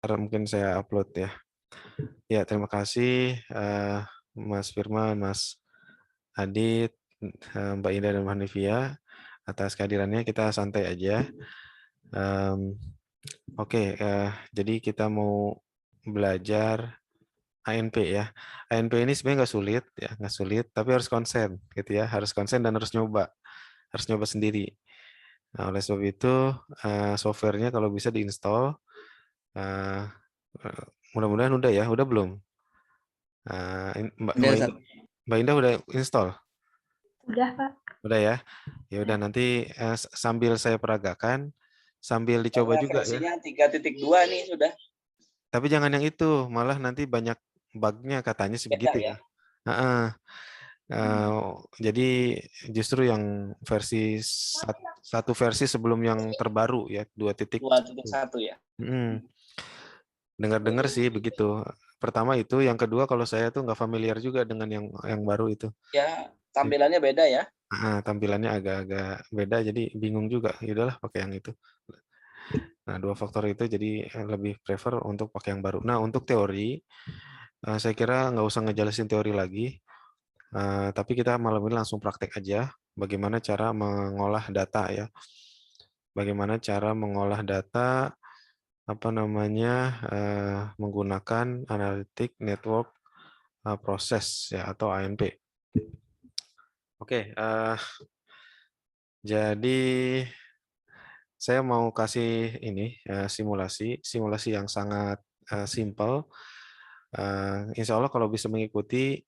Ntar mungkin saya upload ya. Ya, terima kasih Mas Firman, Mas Adit, Mbak Indah dan Mbak Hanifia atas kehadirannya. Kita santai aja. Oke, jadi kita mau belajar ANP ya. ANP ini sebenarnya nggak sulit ya, nggak sulit, tapi harus konsen gitu ya, harus konsen dan harus nyoba sendiri. Nah, oleh sebab itu softwarenya kalau bisa diinstal. eh, eh, Mudah-mudahan udah belum? Mbak, Udah, Mbak Ustaz. Indah, Mbak Indah udah install, Udah, Pak. udah ya. Ya udah nanti sambil saya peragakan, sambil dicoba Karena juga ya. versinya 3.2 nih sudah. Tapi jangan yang itu, malah nanti banyak bugnya katanya sih Beda begitu ya. ya. Heeh. Jadi justru yang satu versi sebelum yang terbaru ya 2.1. 2.1 ya. Dengar-dengar sih begitu. Pertama itu, yang kedua kalau saya tuh nggak familiar juga dengan yang baru itu. Ya, tampilannya beda ya. Tampilannya agak-agak beda, jadi bingung juga. Ya udahlah pakai yang itu. Nah, dua faktor itu jadi lebih prefer untuk pakai yang baru. Nah, untuk teori, saya kira nggak usah ngejelasin teori lagi. Tapi kita malam ini langsung praktek aja bagaimana cara mengolah data ya. Bagaimana cara mengolah data apa namanya menggunakan Analytic Network Process ya atau ANP. Oke, jadi saya mau kasih ini simulasi yang sangat simple. Insya Allah kalau bisa mengikuti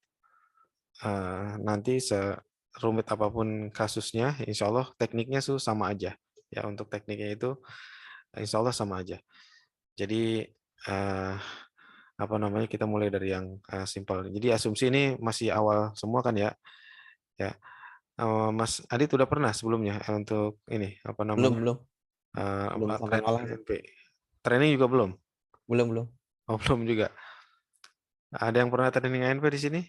nanti serumit apapun kasusnya, insya Allah tekniknya tuh sama aja. Ya untuk tekniknya itu insya Allah sama aja. Jadi apa namanya kita mulai dari yang simpel. Jadi asumsi ini masih awal semua kan ya. Ya, Mas Adit udah pernah sebelumnya untuk ini apa Belum, namanya belum. Belum sampai training ngolah. ANP. Training juga belum? Belum, belum. Oh belum juga. Ada yang pernah training ANP di sini?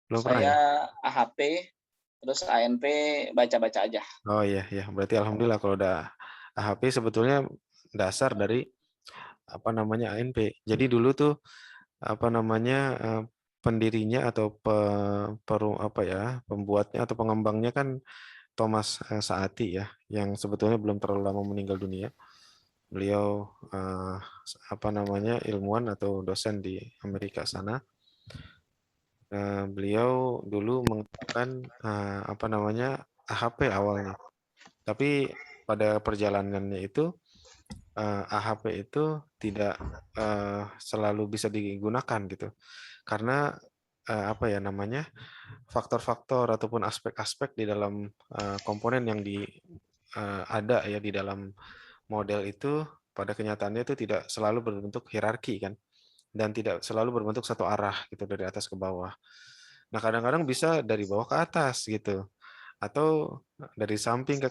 Belum pernah Saya ya? AHP, terus ANP baca-baca aja. Oh iya ya. Berarti alhamdulillah kalau udah AHP sebetulnya dasar dari apa namanya ANP. Jadi dulu tuh apa namanya pendirinya atau apa ya pembuatnya atau pengembangnya kan Thomas Saati ya, yang sebetulnya belum terlalu lama meninggal dunia. Beliau apa namanya ilmuwan atau dosen di Amerika sana. Beliau dulu menggunakan apa namanya AHP awalnya. Tapi pada perjalanannya itu AHP itu tidak selalu bisa digunakan gitu. Karena apa ya namanya faktor-faktor ataupun aspek-aspek di dalam komponen yang ada ya di dalam model itu pada kenyataannya itu tidak selalu berbentuk hierarki kan dan tidak selalu berbentuk satu arah gitu dari atas ke bawah. Nah, kadang-kadang bisa dari bawah ke atas gitu atau dari samping ke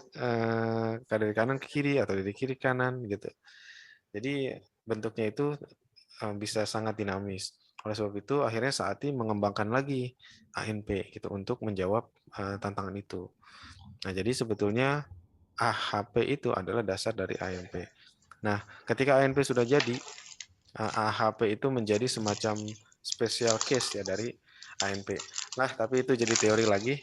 dari kanan ke kiri atau dari kiri ke kanan gitu. Jadi bentuknya itu bisa sangat dinamis. Oleh sebab itu akhirnya Saati mengembangkan lagi ANP gitu untuk menjawab tantangan itu. Nah, jadi sebetulnya AHP itu adalah dasar dari ANP. Nah, ketika ANP sudah jadi, AHP itu menjadi semacam special case ya dari ANP. Nah, tapi itu jadi teori lagi.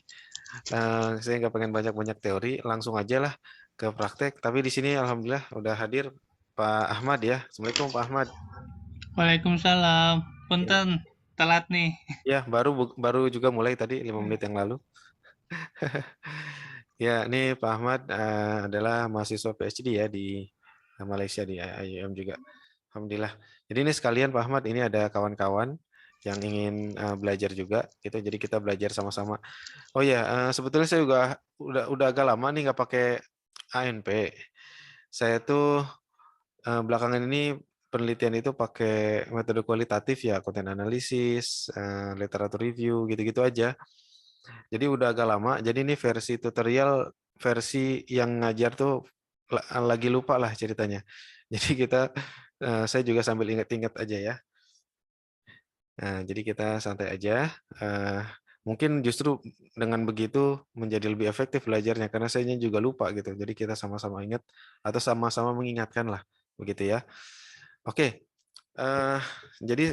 Saya nggak pengen banyak-banyak teori, langsung aja lah ke praktek. Tapi di sini alhamdulillah udah hadir Pak Ahmad ya. Assalamualaikum Pak Ahmad. Waalaikumsalam. Ya, Punten, telat nih. ya baru juga mulai tadi 5 menit yang lalu. Ya, ini Pak Ahmad adalah mahasiswa PhD ya di Malaysia di IUM juga. Alhamdulillah. Jadi ini sekalian Pak Ahmad, ini ada kawan-kawan yang ingin belajar juga gitu. Jadi kita belajar sama-sama. Oh ya, sebetulnya saya juga udah agak lama nih nggak pakai ANP. Saya tuh belakangan ini penelitian itu pakai metode kualitatif ya, konten analisis, literatur review gitu-gitu aja. Jadi udah agak lama. Jadi ini versi tutorial versi yang ngajar tuh lagi lupa lah ceritanya. Jadi saya juga sambil ingat-ingat aja ya. Nah, jadi kita santai aja. Mungkin justru dengan begitu menjadi lebih efektif belajarnya karena saya juga lupa gitu. Jadi kita sama-sama ingat atau sama-sama mengingatkan lah, begitu ya. Oke, jadi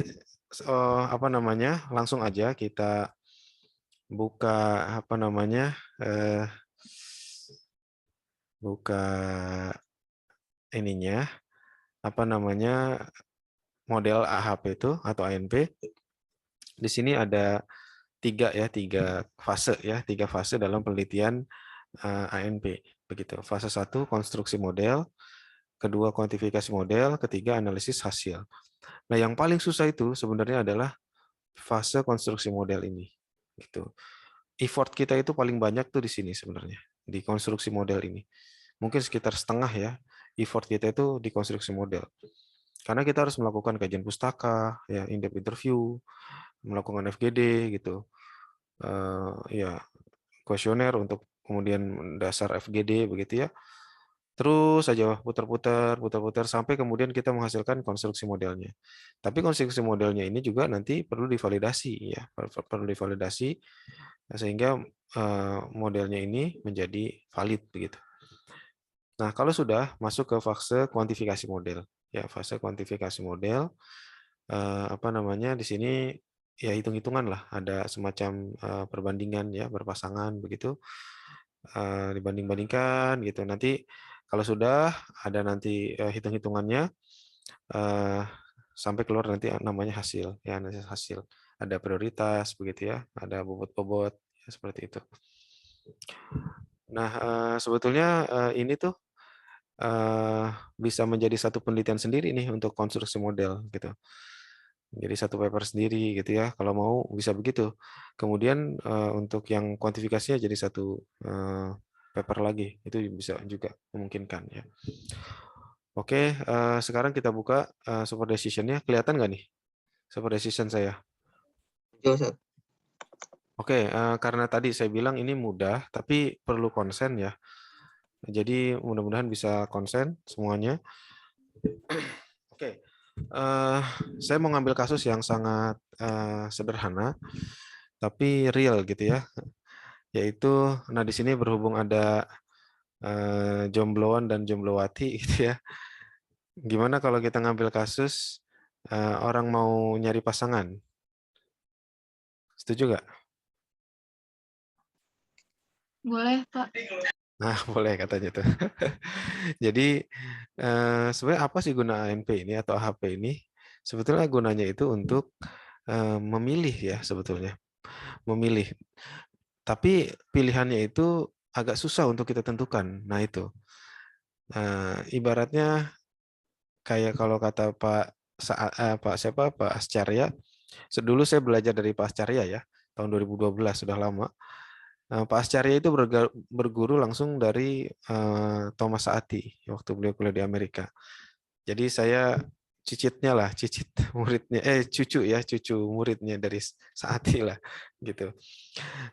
apa namanya? Langsung aja kita buka apa namanya? Buka ininya apa namanya? Model AHP itu atau ANP. Di sini ada tiga fase ya, 3 fase dalam penelitian ANP begitu. Fase 1 konstruksi model, kedua kuantifikasi model, ketiga analisis hasil. Nah, yang paling susah itu sebenarnya adalah fase konstruksi model ini. Gitu. Effort kita itu paling banyak tuh di sini sebenarnya, di konstruksi model ini. Mungkin sekitar setengah ya, effort kita itu di konstruksi model. Karena kita harus melakukan kajian pustaka, ya, in-depth interview, melakukan FGD gitu. Ya, kuesioner untuk kemudian dasar FGD begitu ya. Terus saja putar-putar sampai kemudian kita menghasilkan konstruksi modelnya. Tapi konstruksi modelnya ini juga nanti perlu divalidasi ya, perlu divalidasi sehingga modelnya ini menjadi valid begitu. Nah, kalau sudah masuk ke fase kuantifikasi model, ya fase kuantifikasi model, apa namanya di sini ya hitung-hitungan lah, ada semacam perbandingan ya berpasangan begitu, dibanding-bandingkan gitu. Nanti kalau sudah ada nanti hitung-hitungannya sampai keluar nanti namanya hasil, ya analisis hasil. Ada prioritas begitu ya, ada bobot-bobot ya, seperti itu. Nah, sebetulnya ini tuh bisa menjadi satu penelitian sendiri nih untuk konstruksi model gitu. Jadi satu paper sendiri gitu ya. Kalau mau bisa begitu. Kemudian untuk yang kuantifikasinya jadi satu paper lagi. Itu bisa juga memungkinkan ya. Oke, sekarang kita buka super decision-nya. Kelihatan nggak nih super decision saya? Oke, karena tadi saya bilang ini mudah, tapi perlu konsen ya. Jadi mudah-mudahan bisa konsen semuanya. Oke, saya mau ngambil kasus yang sangat sederhana, tapi real gitu ya. Yaitu, nah di sini berhubung ada jombloan dan jomblowati gitu ya. Gimana kalau kita ngambil kasus orang mau nyari pasangan? Setuju nggak? Boleh, Pak. Nah, boleh katanya tuh. Jadi sebenarnya apa sih guna ANP ini atau AHP ini? Sebetulnya gunanya itu untuk memilih ya sebetulnya. Memilih. Tapi pilihannya itu agak susah untuk kita tentukan. Nah itu. Ibaratnya kayak kalau kata Pak siapa Pak Ascarya. Dulu saya belajar dari Pak Ascarya ya, tahun 2012 sudah lama. Pak Ascarya itu berguru langsung dari Thomas Saati waktu beliau kuliah di Amerika. Jadi saya cicitnya lah, cicit muridnya, cucu muridnya dari Saati lah, gitu.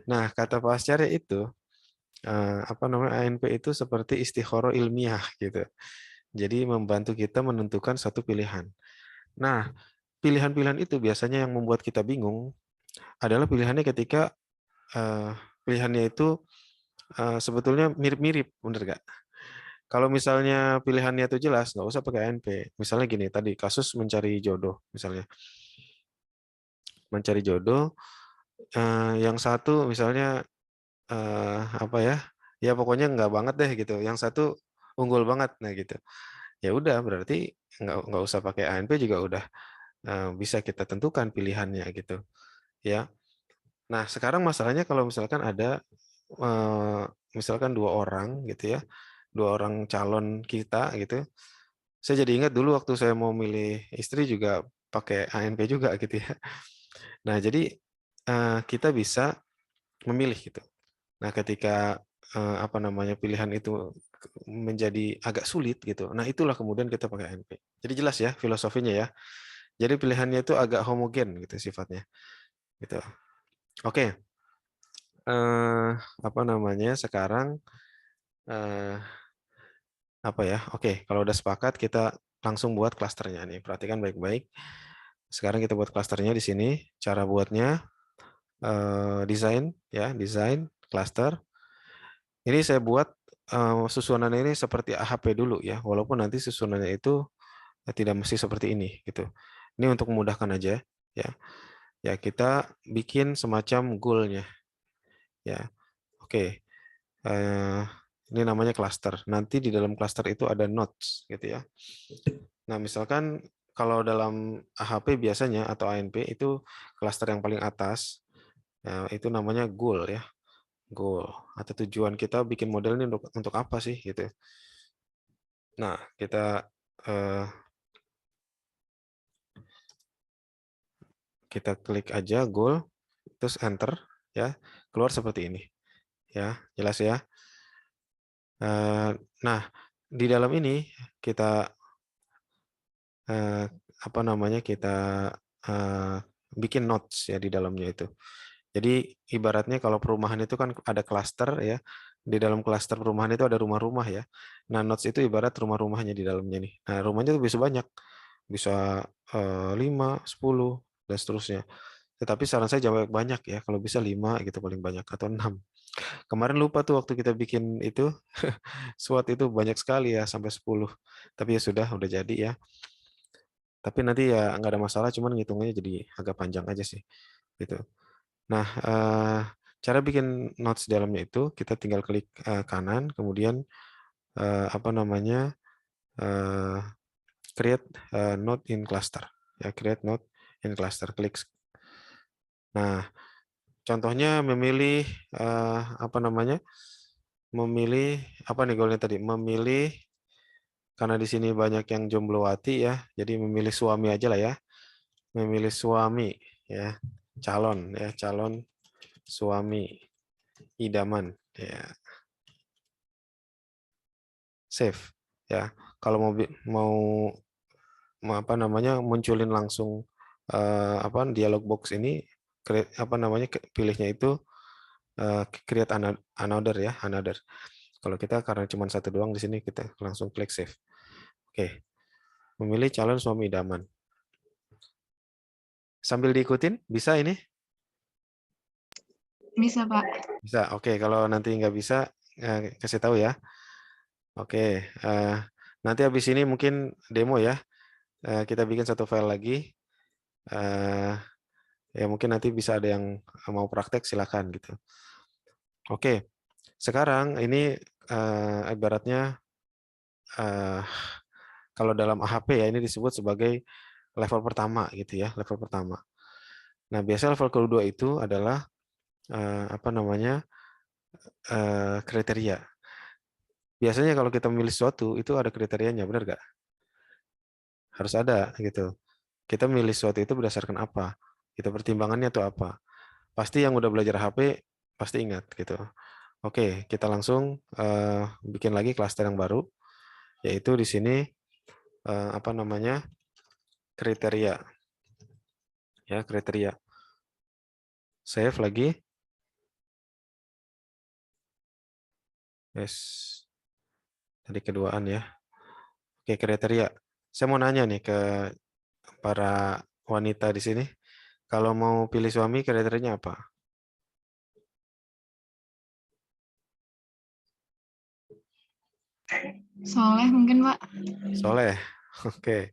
Nah, kata Pak Ascarya itu apa namanya ANP itu seperti istikharah ilmiah gitu. Jadi membantu kita menentukan satu pilihan. Nah, pilihan-pilihan itu biasanya yang membuat kita bingung adalah pilihannya ketika pilihannya itu sebetulnya mirip-mirip, bener nggak? Kalau misalnya pilihannya itu jelas, nggak usah pakai ANP. Misalnya gini, tadi kasus mencari jodoh, misalnya. Mencari jodoh, yang satu misalnya, apa ya, ya pokoknya nggak banget deh gitu. Yang satu unggul banget, nah gitu. Ya udah, berarti nggak usah pakai ANP juga udah bisa kita tentukan pilihannya gitu. Ya. Nah, sekarang masalahnya kalau misalkan ada, misalkan 2 orang gitu ya, 2 orang calon kita gitu. Saya jadi ingat dulu waktu saya mau milih istri juga pakai ANP juga gitu ya. Nah, jadi kita bisa memilih gitu. Nah, ketika apa namanya pilihan itu menjadi agak sulit gitu. Nah, itulah kemudian kita pakai ANP. Jadi jelas ya filosofinya ya. Jadi pilihannya itu agak homogen gitu sifatnya. Gitu. Oke. Apa namanya sekarang apa ya? Oke, kalau udah sepakat kita langsung buat klasternya nih. Perhatikan baik-baik. Sekarang kita buat klasternya di sini. Cara buatnya desain ya, desain klaster. Ini saya buat susunannya ini seperti AHP dulu ya, walaupun nanti susunannya itu tidak mesti seperti ini gitu. Ini untuk memudahkan aja ya. Ya, kita bikin semacam goal-nya ya. Oke. Ini namanya cluster. Nanti di dalam cluster itu ada nodes gitu ya. Nah, misalkan kalau dalam AHP biasanya atau ANP itu cluster yang paling atas itu namanya goal ya. Goal atau tujuan kita bikin model ini untuk apa sih gitu. Nah, kita klik aja goal, terus enter ya, keluar seperti ini ya, jelas ya. Nah, di dalam ini kita apa namanya, kita bikin nodes ya di dalamnya itu. Jadi ibaratnya kalau perumahan itu kan ada klaster ya. Di dalam klaster perumahan itu ada rumah-rumah ya. Nah, nodes itu ibarat rumah-rumahnya di dalamnya nih. Nah, rumahnya itu bisa banyak. Bisa 5, 10 dan seterusnya. Tetapi saran saya jangan banyak ya. Kalau bisa 5 gitu paling banyak atau 6. Kemarin lupa tuh waktu kita bikin itu SWOT itu banyak sekali ya sampai 10. Tapi ya sudah udah jadi ya. Tapi nanti ya nggak ada masalah, cuman ngitungnya jadi agak panjang aja sih gitu. Nah, cara bikin notes di dalamnya itu kita tinggal klik kanan, kemudian apa namanya, create node in cluster. Ya, create node in cluster. Klik. Nah, contohnya memilih apa namanya, memilih apa nih goalnya tadi? Memilih karena di sini banyak yang jomblowati ya, jadi memilih suami aja lah ya. Memilih suami ya, calon suami idaman ya. Save ya. Kalau mau apa namanya, munculin langsung apa dialog box ini, apa namanya, pilihnya itu create another ya, another. Kalau kita karena cuma satu doang di sini, kita langsung klik save. Oke. Memilih calon suami idaman. Sambil diikutin bisa ini? Bisa, Pak. Bisa. Oke, kalau nanti nggak bisa kasih tahu ya. Oke, nanti habis ini mungkin demo ya. Kita bikin satu file lagi. Ya mungkin nanti bisa ada yang mau praktek silakan gitu. Oke, sekarang ini ibaratnya kalau dalam AHP ya ini disebut sebagai level pertama gitu ya, level pertama. Nah, biasanya level kedua itu adalah apa namanya, kriteria. Biasanya kalau kita memilih sesuatu itu ada kriterianya, benar nggak? Harus ada gitu. Kita memilih sesuatu itu berdasarkan apa? Kita pertimbangannya itu apa? Pasti yang udah belajar HP pasti ingat gitu. Oke, kita langsung bikin lagi klaster yang baru, yaitu di sini apa namanya, kriteria, ya kriteria. Save lagi. Yes, tadi keduaan ya. Oke, kriteria. Saya mau nanya nih ke para wanita di sini, kalau mau pilih suami kriterianya apa? Soleh mungkin, Pak. Soleh. Oke.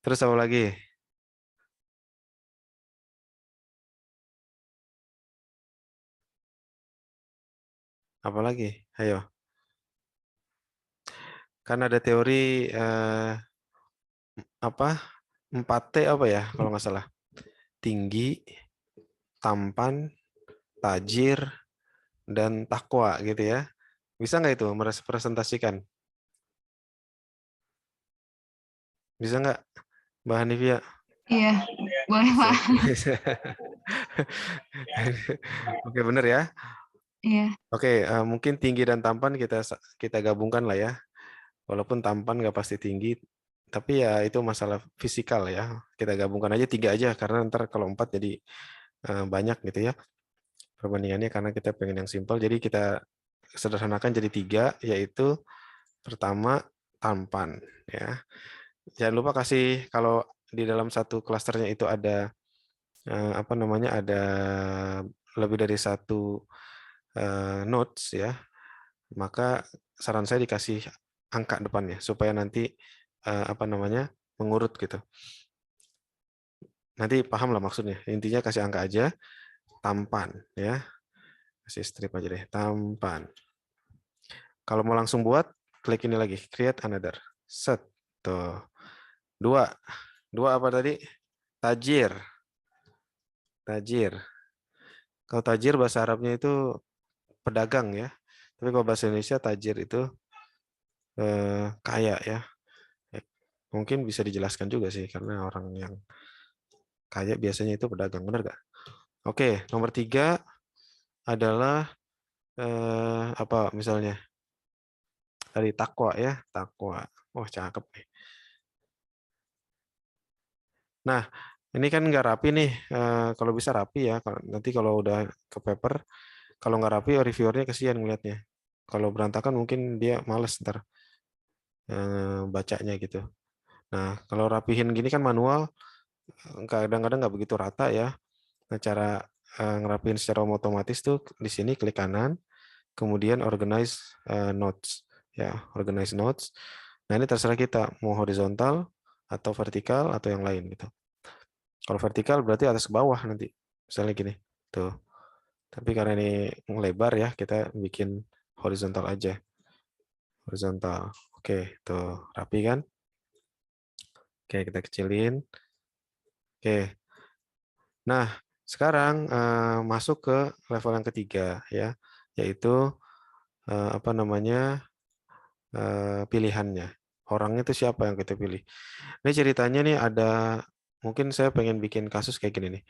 Terus apa lagi? Apa lagi? Ayo. Kan ada teori apa? 4T apa ya kalau nggak salah? Tinggi, tampan, tajir, dan takwa gitu ya. Bisa nggak itu merepresentasikan? Bisa nggak, Mbak Hanifia? Iya, boleh, Pak. Oke, bener ya. Iya. Oke, mungkin tinggi dan tampan kita gabungkan lah ya. Walaupun tampan nggak pasti tinggi, tapi ya itu masalah fisikal ya. Kita gabungkan aja 3 aja, karena ntar kalau 4 jadi banyak gitu ya perbandingannya, karena kita pengen yang simpel. Jadi kita sederhanakan jadi 3, yaitu pertama tampan ya. Jangan lupa kasih, kalau di dalam satu klasternya itu ada apa namanya, ada lebih dari satu nodes ya, maka saran saya dikasih angka depannya supaya nanti apa namanya, mengurut gitu. Nanti paham lah maksudnya. Intinya kasih angka aja, tampan ya. Kasih strip aja deh, tampan. Kalau mau langsung buat, klik ini lagi, create another. Set. Tuh. Dua apa tadi? Tajir. Tajir. Kalau tajir bahasa Arabnya itu pedagang ya. Tapi kalau bahasa Indonesia tajir itu kaya ya. Mungkin bisa dijelaskan juga sih karena orang yang kaya biasanya itu pedagang, benar gak? Oke, nomor 3 adalah apa misalnya? Tadi takwa ya, takwa. Oh, cakep nih. Nah, ini kan nggak rapi nih. Kalau bisa rapi ya. Nanti kalau udah ke paper, kalau nggak rapi, reviewernya kesian ngeliatnya. Kalau berantakan mungkin dia males ntar bacanya gitu. Nah, kalau rapihin gini kan manual, kadang-kadang nggak begitu rata ya. Nah, cara ngerapihin secara otomatis tuh di sini klik kanan, kemudian organize notes, ya organize notes. Nah, ini terserah kita mau horizontal atau vertikal atau yang lain gitu. Kalau vertikal berarti atas ke bawah nanti, misalnya gini, tuh. Tapi karena ini lebar ya, kita bikin horizontal aja, horizontal. Oke, tuh rapi kan? Oke, kita kecilin. Oke. Nah, sekarang masuk ke level yang ketiga ya, yaitu apa namanya pilihannya. Orangnya itu siapa yang kita pilih. Ini ceritanya nih ada, mungkin saya pengen bikin kasus kayak gini nih.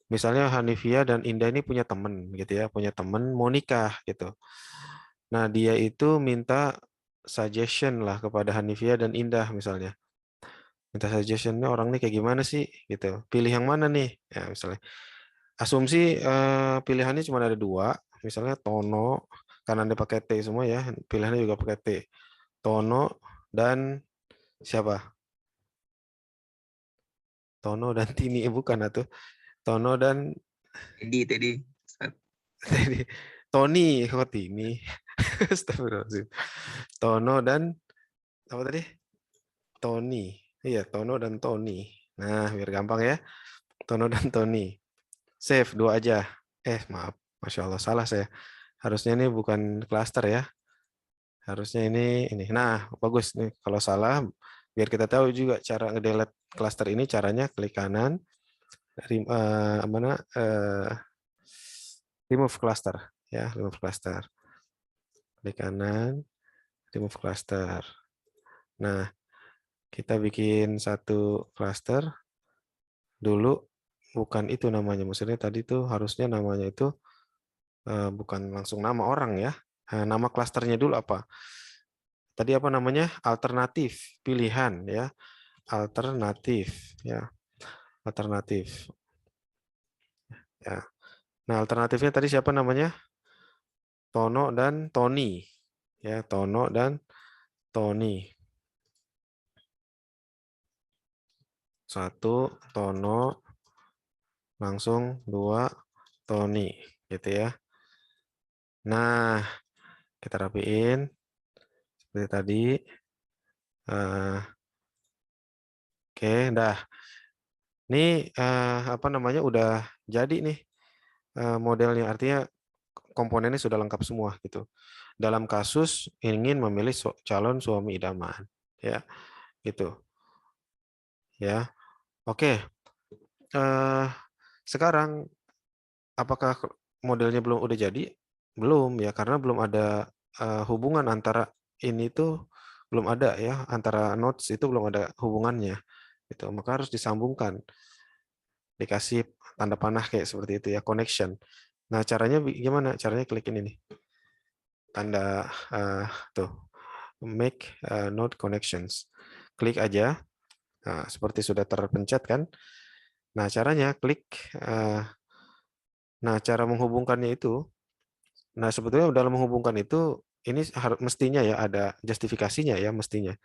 Misalnya Hanifia dan Indah ini punya temen gitu ya, punya temen mau nikah gitu. Nah dia itu minta suggestion lah kepada Hanifia dan Indah misalnya. Minta suggestionnya orang nih kayak gimana sih gitu. Pilih yang mana nih? Ya misalnya. Asumsi pilihannya cuma ada 2, misalnya Tono, karena dia pakai T semua ya, pilihannya juga pakai T. Tono dan siapa? Tono dan Tini, bukan atuh. Tono dan Teddy. Tony, kok Tini? Astagfirullahaladzim. Tono dan apa tadi? Tony. Iya, Tono dan Tony. Nah, biar gampang ya. Tono dan Tony. Save 2 aja. Maaf. Masya Allah, salah saya. Harusnya ini bukan klaster ya. Harusnya ini. Nah, bagus nih. Kalau salah, biar kita tahu juga cara ngedelete klaster ini, caranya klik kanan. Remove cluster. Ya, remove cluster. Klik kanan, remove cluster. Nah, kita bikin satu cluster dulu, bukan itu namanya. Maksudnya tadi tuh harusnya namanya itu bukan langsung nama orang ya. Nama klasternya dulu apa? Tadi apa namanya? Alternatif, pilihan ya. Alternatif ya. Alternatif. Ya. Nah, alternatifnya tadi siapa namanya? Tono dan Tony. Ya, Tono dan Tony. 1 Tono, langsung 2 Tony gitu ya. Nah, kita rapiin seperti tadi. Oke, dah. Ini apa namanya udah jadi nih modelnya. Artinya komponennya sudah lengkap semua gitu. Dalam kasus ingin memilih calon suami idaman, ya, gitu. Ya, oke. Sekarang apakah modelnya belum udah jadi? Belum ya, karena belum ada hubungan antara ini tuh belum ada ya, antara nodes itu belum ada hubungannya. Gitu. Maka harus disambungkan. Dikasih tanda panah kayak seperti itu ya, connection. Nah, caranya gimana? Caranya klik ini nih. Tanda tuh, make node connections. Klik aja. Nah, seperti sudah terpencet kan. Nah, caranya klik. Nah, cara menghubungkannya itu, nah sebetulnya dalam menghubungkan itu, ini mestinya ya ada justifikasinya ya, mestinya.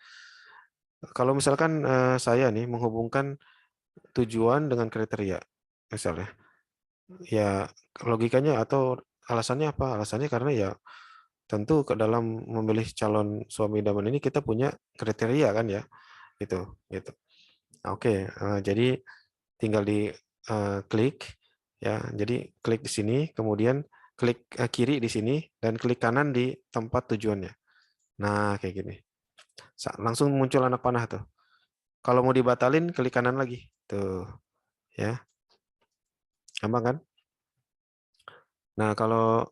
Kalau misalkan saya nih menghubungkan tujuan dengan kriteria, misalnya, ya logikanya atau alasannya apa? Alasannya karena ya tentu ke dalam memilih calon suami idaman ini kita punya kriteria kan ya, gitu. Oke, jadi tinggal di klik ya. Jadi klik di sini, kemudian klik kiri di sini dan klik kanan di tempat tujuannya. Nah, kayak gini. Langsung muncul anak panah tuh. Kalau mau dibatalin, klik kanan lagi. Tuh, ya. Gampang kan? Nah, kalau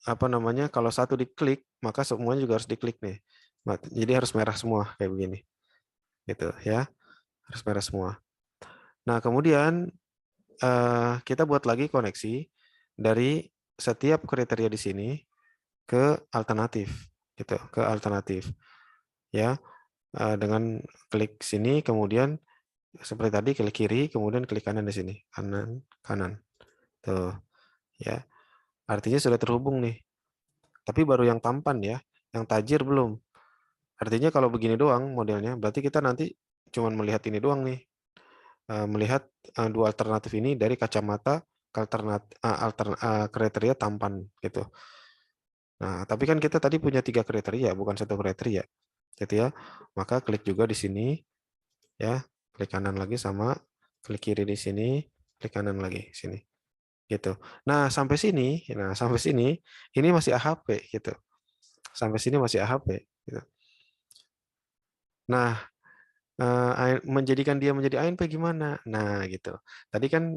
apa namanya? Kalau satu diklik, maka semuanya juga harus diklik nih. Jadi harus merah semua kayak begini. Gitu ya. Harus merah semua. Nah, kemudian kita buat lagi koneksi dari setiap kriteria di sini ke alternatif, gitu, ke alternatif, ya, dengan klik sini, kemudian seperti tadi klik kiri, kemudian klik kanan di sini, kanan, tuh, ya, artinya sudah terhubung nih, tapi baru yang tampan ya, yang tajir belum. Artinya kalau begini doang modelnya, berarti kita nanti cuma melihat ini doang nih, melihat dua alternatif ini dari kacamata kriteria tampan gitu. Nah, tapi kan kita tadi punya 3 kriteria, bukan 1 kriteria, gitu ya. Maka klik juga di sini, ya, klik kanan lagi sama klik kiri di sini, klik kanan lagi sini, gitu. Nah, sampai sini, ini masih AHP gitu. Sampai sini masih AHP, gitu. Nah, menjadikan dia menjadi ANP gimana? Nah, gitu. Tadi kan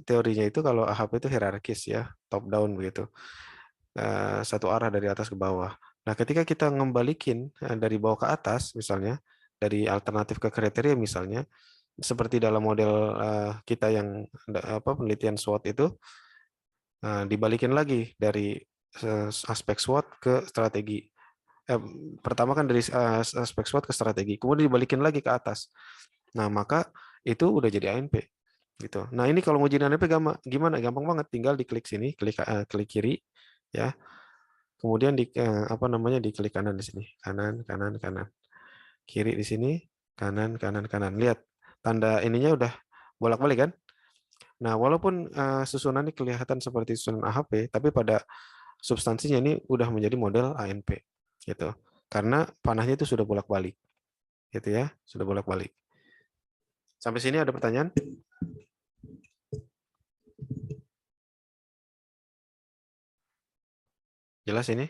teorinya itu kalau AHP itu hierarkis ya, top down begitu. Satu arah dari atas ke bawah. Nah, ketika kita ngembalikin dari bawah ke atas, misalnya dari alternatif ke kriteria, misalnya seperti dalam model kita yang penelitian SWOT itu, dibalikin lagi dari aspek SWOT ke strategi. Pertama kan dari aspek SWOT ke strategi, kemudian dibalikin lagi ke atas. Nah, maka itu udah jadi ANP. Gitu. Nah, ini kalau mau jadi ANP gimana? Gampang banget, tinggal diklik sini, klik kiri, ya. Kemudian diklik kanan di sini, kanan. Kiri di sini, kanan. Lihat tanda ininya udah bolak-balik kan? Nah, walaupun susunannya kelihatan seperti susunan AHP, tapi pada substansinya ini udah menjadi model ANP gitu. Karena panahnya itu sudah bolak-balik. Gitu ya, sudah bolak-balik. Sampai sini ada pertanyaan? Jelas ini?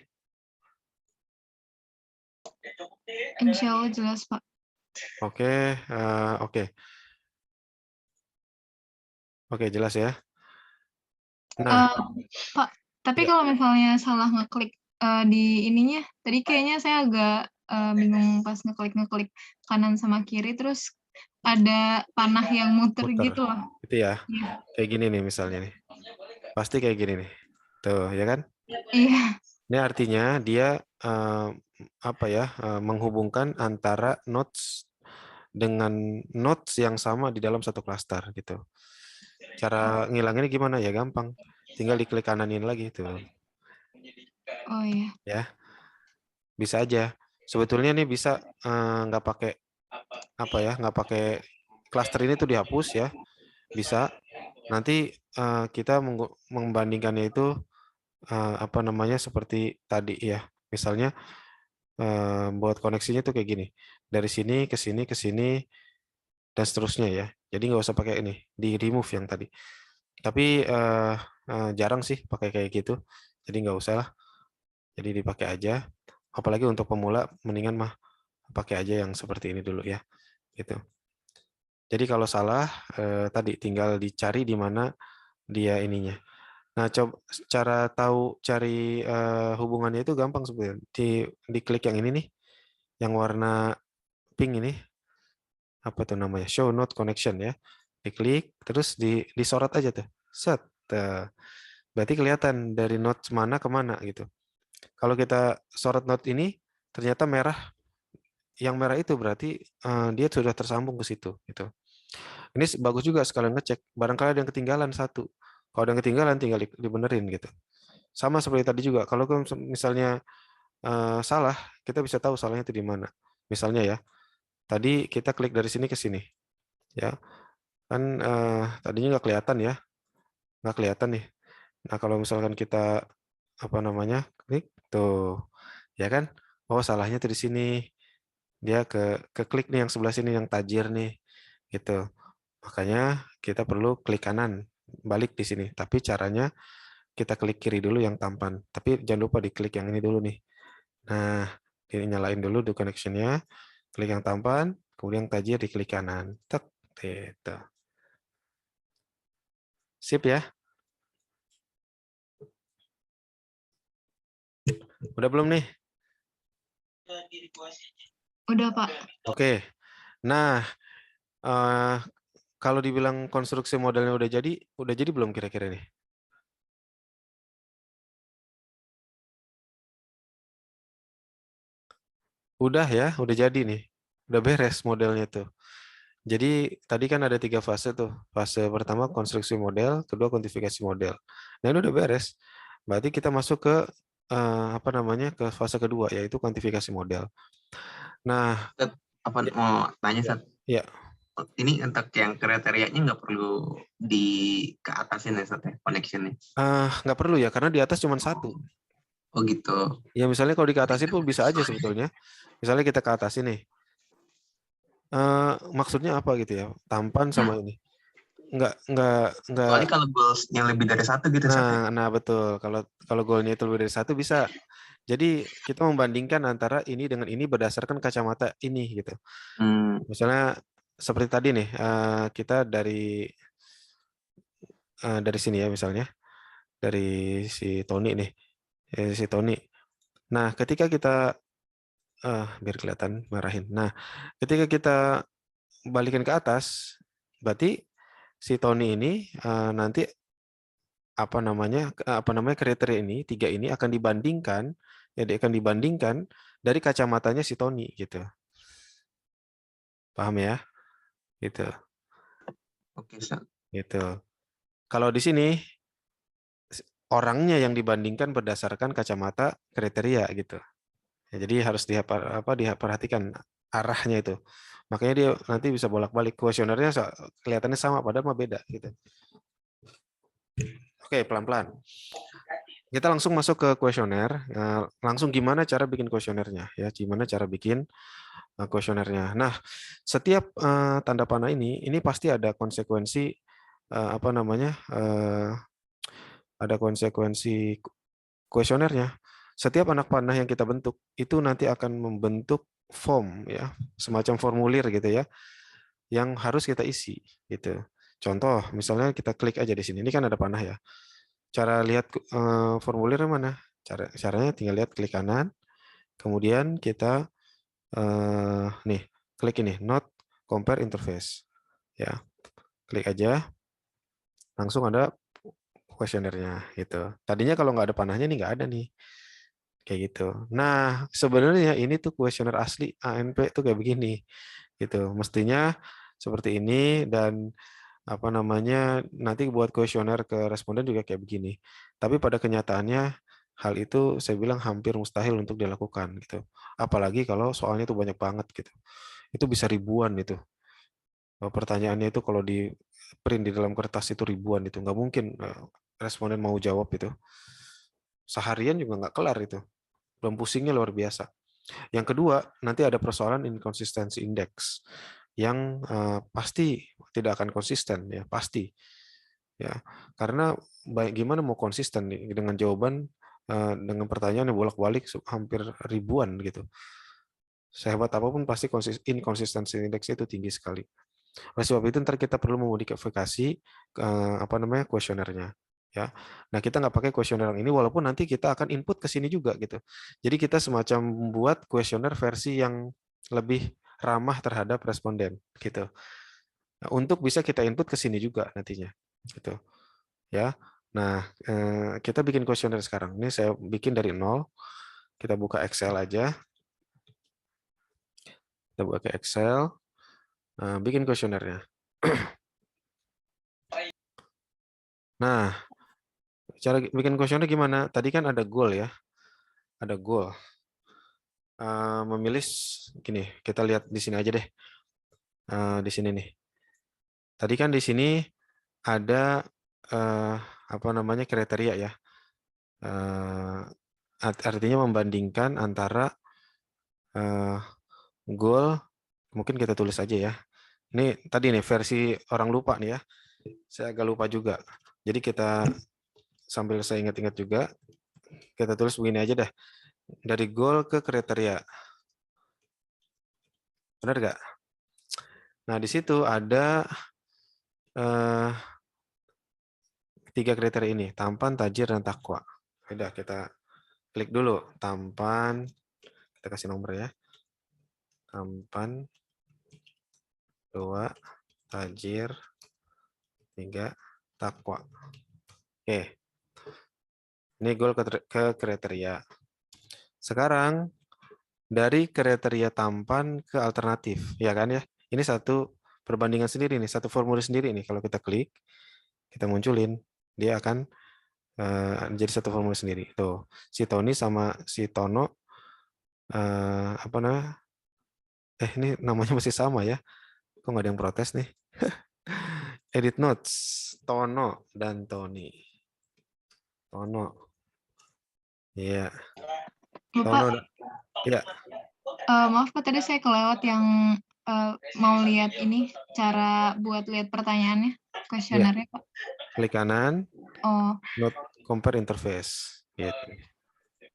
Insya Allah jelas, Pak. Oke, Oke, jelas ya. Nah, Pak, tapi ya. kalau misalnya salah ngeklik di ininya, tadi kayaknya saya agak bingung pas ngeklik kanan sama kiri, terus ada panah yang muter Muter. gitu loh. Itu ya. Iya. Kayak gini nih misalnya nih. Pasti kayak gini nih. Tuh, ya kan? Iya. Ini artinya dia menghubungkan antara nodes dengan nodes yang sama di dalam satu klaster gitu. Cara ngilanginnya gimana ya? Gampang. Tinggal diklik kananin lagi tuh. Oh iya. Ya. Bisa aja. Sebetulnya nih bisa nggak pakai nggak pakai klaster ini tuh dihapus ya. Bisa. Nanti kita membandingkannya itu seperti tadi ya. Misalnya buat koneksinya tuh kayak gini. Dari sini ke sini dan seterusnya ya. Jadi nggak usah pakai ini, di remove yang tadi. Tapi jarang sih pakai kayak gitu. Jadi nggak usah lah. Jadi dipakai aja. Apalagi untuk pemula, mendingan mah pakai aja yang seperti ini dulu ya. Gitu. Jadi kalau salah tadi tinggal dicari di mana dia ininya. Nah, coba cara tahu cari hubungannya itu gampang sebenarnya. Diklik yang ini nih, yang warna pink ini, apa tuh namanya? Show Node Connection ya. Diklik, terus disorot aja tuh. Set. Berarti kelihatan dari node mana ke mana gitu. Kalau kita sorot node ini, ternyata merah. Yang merah itu berarti dia sudah tersambung ke situ gitu. Ini bagus juga sekalian ngecek. Barangkali ada yang ketinggalan satu. Kalau ada yang ketinggalan tinggal dibenerin gitu. Sama seperti tadi juga. Kalau misalnya salah, kita bisa tahu salahnya itu di mana. Misalnya ya, tadi kita klik dari sini ke sini, ya kan tadinya nggak kelihatan ya, nggak kelihatan nih. Nah kalau misalkan kita apa namanya, klik tuh, ya kan? Oh salahnya tuh di sini, dia ke klik nih yang sebelah sini yang tajir nih, gitu. Makanya kita perlu klik kanan, balik di sini. Tapi caranya kita klik kiri dulu yang tampan. Tapi jangan lupa diklik yang ini dulu nih. Nah, nyalain dulu do connection-nya, klik yang tampan, kemudian tajir diklik kanan. Tek, gitu. Sip ya. Udah belum nih? Udah, Pak. Oke. Nah, kalau dibilang konstruksi modelnya udah jadi belum kira-kira nih? Udah ya, udah jadi nih. Udah beres modelnya tuh. Jadi tadi kan ada 3 fase tuh. Fase pertama konstruksi model, kedua kuantifikasi model. Nah ini udah beres. Berarti kita masuk ke apa namanya ke fase kedua yaitu kuantifikasi model. Nah, Apa mau tanya Sat? ya Ini untuk yang kriterianya nggak perlu di ke atasin ya Sat ya, connection-nya? nggak perlu ya karena di atas cuma satu. Oh gitu. Ya misalnya kalau di ke atasin pun bisa aja sebetulnya. Misalnya kita ke atasin nih. Maksudnya apa gitu ya? Tampan sama ini. Enggak. Soalnya kalau goals yang lebih dari satu gitu Sat ya? Nah betul. Kalau goalnya itu lebih dari satu bisa. Jadi kita membandingkan antara ini dengan ini berdasarkan kacamata ini gitu. Misalnya seperti tadi nih, kita dari sini ya misalnya, dari si Tony nih, si Tony. Nah ketika kita biar kelihatan marahin. Nah ketika kita balikin ke atas, berarti si Tony ini nanti apa namanya kriteria ini 3 ini akan dibandingkan dari kacamatanya si Tony gitu. Paham ya? Gitu. Oke, Sat. Gitu. Kalau di sini orangnya yang dibandingkan berdasarkan kacamata kriteria gitu. Ya, jadi harus diperhatikan arahnya itu. Makanya dia nanti bisa bolak-balik kuesionernya kelihatannya sama padahal mah beda gitu. Oke, pelan-pelan. Kita langsung masuk ke kuesioner. Langsung gimana cara bikin kuesionernya ya? Gimana cara bikin kuesionernya. Nah, setiap tanda panah ini pasti ada konsekuensi apa namanya? Ada konsekuensi kuesionernya. Setiap anak panah yang kita bentuk itu nanti akan membentuk form ya, semacam formulir gitu ya, yang harus kita isi gitu. Contoh, misalnya kita klik aja di sini. Ini kan ada panah ya. Cara lihat formulir mana? Caranya tinggal lihat klik kanan, kemudian kita nih klik ini not compare interface ya, klik aja, langsung ada kuesionernya gitu. Tadinya kalau nggak ada panahnya nih nggak ada nih. Kayak gitu. Nah, sebenarnya ini tuh kuesioner asli ANP tuh kayak begini. Gitu. Mestinya seperti ini dan apa namanya nanti buat kuesioner ke responden juga kayak begini. Tapi pada kenyataannya hal itu saya bilang hampir mustahil untuk dilakukan gitu. Apalagi kalau soalnya itu banyak banget gitu. Itu bisa ribuan itu. Pertanyaannya itu kalau di print di dalam kertas itu ribuan itu nggak mungkin responden mau jawab itu. Seharian juga nggak kelar itu. Belum pusingnya luar biasa. Yang kedua, nanti ada persoalan inconsistency index yang pasti tidak akan konsisten ya, pasti. Ya. Karena gimana mau konsisten dengan jawaban dengan pertanyaan yang bolak-balik hampir ribuan gitu. Sehebat apapun pasti inconsistency index itu tinggi sekali. Oleh sebab itu ntar kita perlu memodifikasi apa namanya kuesionernya. Ya, nah kita nggak pakai kuesioner yang ini walaupun nanti kita akan input ke sini juga gitu. Jadi kita semacam membuat kuesioner versi yang lebih ramah terhadap responden gitu. Nah, untuk bisa kita input ke sini juga nantinya gitu. Ya. Nah, kita bikin kuesioner sekarang. Ini saya bikin dari nol. Kita buka Excel aja. Kita buka ke Excel. Bikin kuesionernya. Nah, cara bikin kuesioner gimana? Tadi kan ada goal ya. Ada goal. Memilih gini, kita lihat di sini aja deh. Di sini nih. Tadi kan di sini ada apa namanya kriteria ya. Artinya membandingkan antara goal, mungkin kita tulis aja ya. Ini tadi nih versi orang lupa nih ya. Saya agak lupa juga. Jadi kita sambil saya ingat-ingat juga, kita tulis begini aja dah. Dari goal ke kriteria. Benar nggak? Nah, di situ ada 3 kriteria ini, tampan, tajir, dan takwa. Udah, kita klik dulu tampan, kita kasih nomor ya. Tampan, 2, tajir, 3, takwa. Oke. Ini goal ke kriteria. Sekarang dari kriteria tampan ke alternatif, ya kan ya? Ini satu perbandingan sendiri nih, satu formulir sendiri nih. Kalau kita klik, kita munculin, dia akan jadi satu formulir sendiri. Tuh, si Tony sama si Tono, apa namanya? Ini namanya masih sama ya? Kok nggak ada yang protes nih? Edit notes, Tono dan Tony. Tono. Iya. Bapak, Tono. Iya. maaf Pak, tadi saya kelewat yang mau lihat ini cara buat lihat pertanyaannya, kuesionernya Pak. Klik kanan, Oh, not compare interface. Gitu.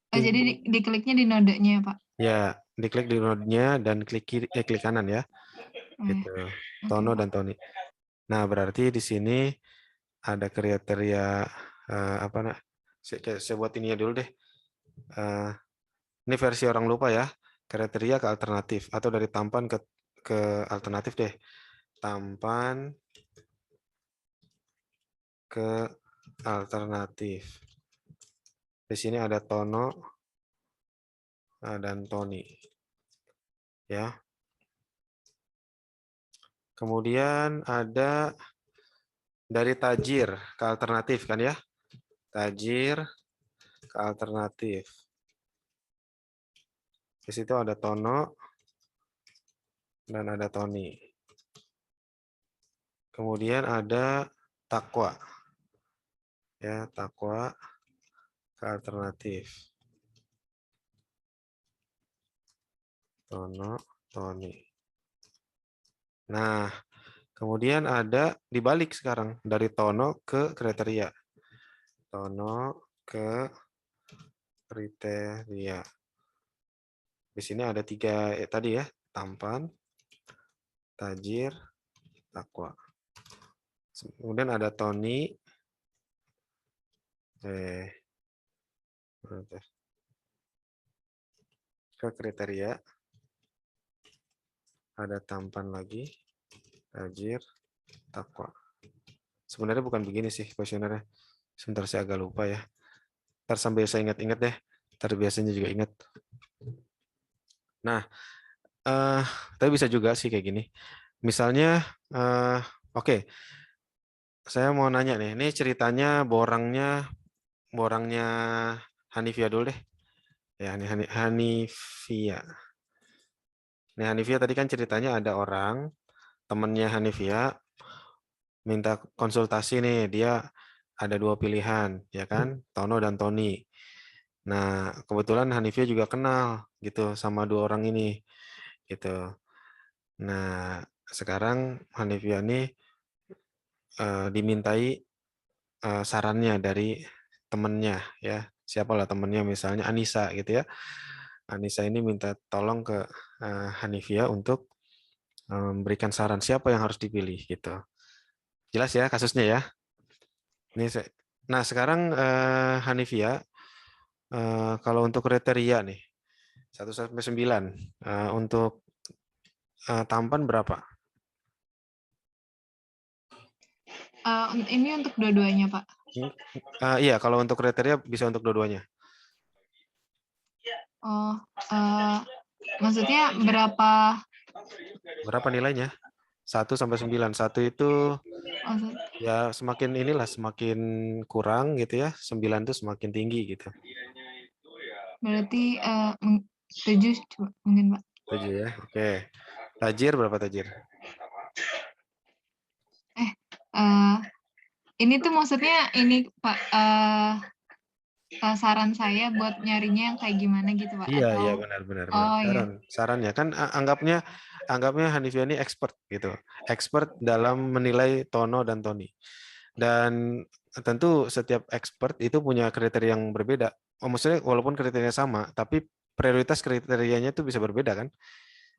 jadi dikliknya di nodenya Pak. Ya, diklik di node-nya dan klik kanan ya. Gitu. Tono dan Tony. Nah, berarti di sini ada kriteria apa nah? Saya buat ini dulu deh. Ini versi orang lupa ya. Kriteria ke alternatif atau dari tampan ke alternatif deh. Tampan ke alternatif. Di sini ada Tono dan Tony. Ya. Kemudian ada dari tajir ke alternatif kan ya. Tajir ke alternatif. Di situ ada Tono dan ada Tony. Kemudian ada takwa. Ya, takwa ke alternatif. Tono, Tony. Nah, kemudian ada dibalik sekarang dari Tono ke kriteria. Tono ke kriteria. Di sini ada 3 tadi ya, tampan, tajir, takwa. Kemudian ada Tony. Ke kriteria. Ada tampan lagi, tajir, takwa. Sebenarnya bukan begini sih kuesionernya. Sebentar saya agak lupa ya. Ntar sambil saya ingat-ingat deh. Ntar biasanya juga ingat. Nah, tapi bisa juga sih kayak gini. Misalnya, oke. Saya mau nanya nih. Ini ceritanya borangnya Hanifia dulu deh. Ya, ini Hanifia. Nah, Hanifia tadi kan ceritanya ada orang, temannya Hanifia, minta konsultasi nih, dia ada 2 pilihan, ya kan, Tono dan Tony. Nah, kebetulan Hanifia juga kenal gitu sama 2 orang ini, gitu. Nah, sekarang Hanifia ini dimintai sarannya dari temennya, ya. Siapalah temennya, misalnya Anissa gitu ya. Anissa ini minta tolong ke Hanifia untuk memberikan saran siapa yang harus dipilih gitu. Jelas ya kasusnya ya. Nah, sekarang Hanifia, kalau untuk kriteria nih 1 sampai 9, untuk tampan berapa? Ini untuk dua-duanya Pak. Iya, kalau untuk kriteria bisa untuk dua-duanya. Oh, maksudnya berapa? Berapa nilainya? 1 sampai 9. 1 itu ya semakin semakin kurang gitu ya. 9 itu semakin tinggi gitu. Berarti 7 coba mungkin Pak. 7 ya. Oke. Tajir berapa tajir? Ini tuh maksudnya ini Pak, saran saya buat nyarinya yang kayak gimana gitu, Pak? Iya, iya, Atau benar, benar, benar. oh iya. Sarannya kan anggapnya Hanifia ini expert gitu. Expert dalam menilai tono dan toni. Dan tentu setiap expert itu punya kriteria yang berbeda. Maksudnya walaupun kriteria sama, tapi prioritas kriterianya itu bisa berbeda kan?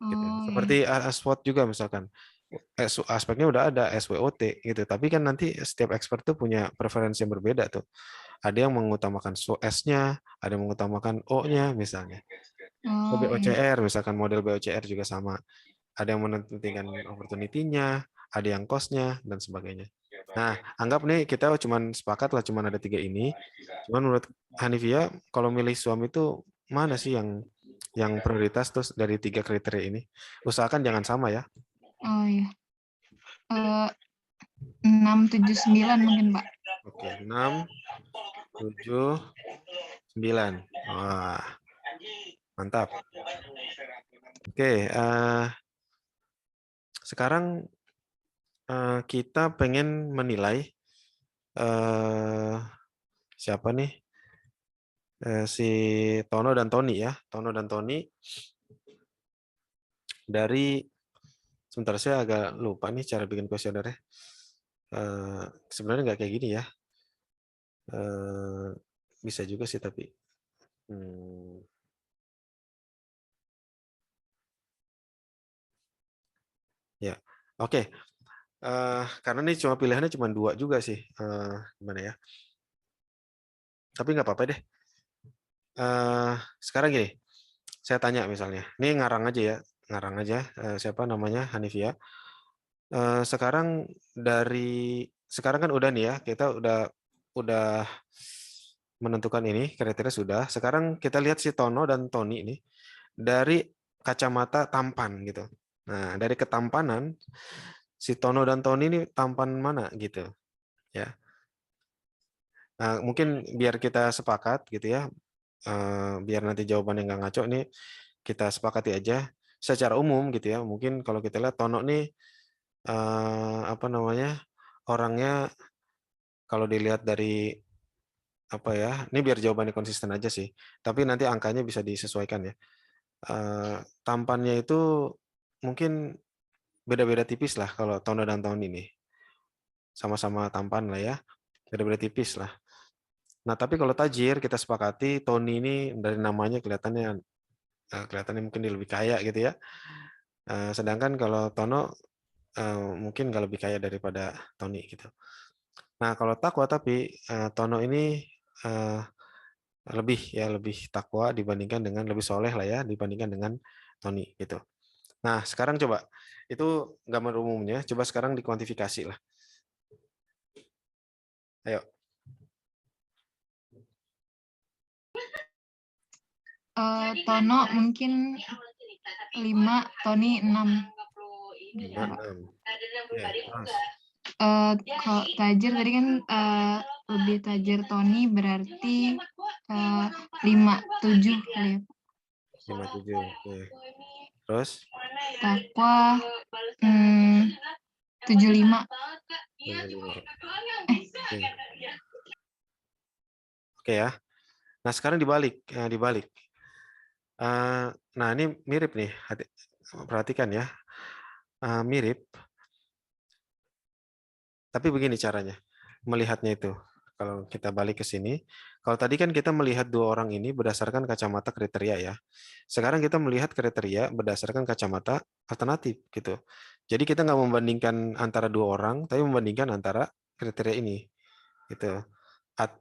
Gitu. Oh Seperti iya. SWOT juga misalkan. Aspeknya udah ada SWOT gitu. Tapi kan nanti setiap expert tuh punya preferensi yang berbeda tuh. Ada yang mengutamakan S-nya, ada yang mengutamakan O-nya misalnya. Oh iya. BOCR, misalkan model BOCR juga sama. Ada yang menentukan opportunity-nya, ada yang cost-nya, dan sebagainya. Nah, anggap nih kita cuman sepakat lah, cuman ada 3 ini. Cuman menurut Hanifia, kalau milih suami itu mana sih yang prioritas terus dari 3 kriteria ini? Usahakan jangan sama ya. Oh iya. 6, 7, 9 mungkin, Pak. Oke, 6, 7, 9. Wah, mantap. Oke, sekarang kita pengen menilai siapa nih? Si Tono dan Toni ya. Tono dan Toni dari sebentar, saya agak lupa nih cara bikin kuesionernya. Sebenarnya nggak kayak gini ya. Bisa juga sih tapi. Ya, oke. Karena ini pilihannya cuma 2 juga sih. Gimana ya? Tapi nggak apa-apa deh. Sekarang gini, saya tanya misalnya. Ini ngarang aja ya, ngarang aja. Siapa namanya? Hanifia. Sekarang kan udah nih ya, kita udah menentukan ini kriteria sudah. Sekarang kita lihat si Tono dan Toni ini dari kacamata tampan gitu. Nah, dari ketampanan si Tono dan Toni ini tampan mana gitu ya. Nah, mungkin biar kita sepakat gitu ya, biar nanti jawabannya nggak ngaco nih, kita sepakati aja secara umum gitu ya. Mungkin kalau kita lihat Tono nih apa namanya, orangnya kalau dilihat dari apa ya, ini biar jawabannya konsisten aja sih, tapi nanti angkanya bisa disesuaikan ya. Tampannya itu mungkin beda-beda tipis lah kalau Tono dan Toni ini, sama-sama tampan lah ya, beda-beda tipis lah. Nah tapi kalau tajir kita sepakati Toni ini dari namanya kelihatannya mungkin dia lebih kaya gitu ya. Sedangkan kalau Tono mungkin nggak lebih kaya daripada Toni gitu. Nah kalau takwa tapi Tono ini lebih takwa dibandingkan dengan lebih soleh lah ya dibandingkan dengan Toni gitu. Nah sekarang coba itu gambar umumnya, coba sekarang dikuantifikasi lah. Ayo. Tono mungkin 5, Toni 6. 5, 6. Oke, terus. Kalau tajir tadi kan lebih tajir Toni berarti 5, 7 kali ya. 5, 7. Oke. Terus? Takwa 75. 75. Oke ya. Nah sekarang dibalik. Nah ini mirip nih. Perhatikan ya. Mirip. Tapi begini caranya melihatnya itu. Kalau kita balik ke sini, kalau tadi kan kita melihat 2 orang ini berdasarkan kacamata kriteria ya. Sekarang kita melihat kriteria berdasarkan kacamata alternatif gitu. Jadi kita nggak membandingkan antara 2 orang, tapi membandingkan antara kriteria ini gitu.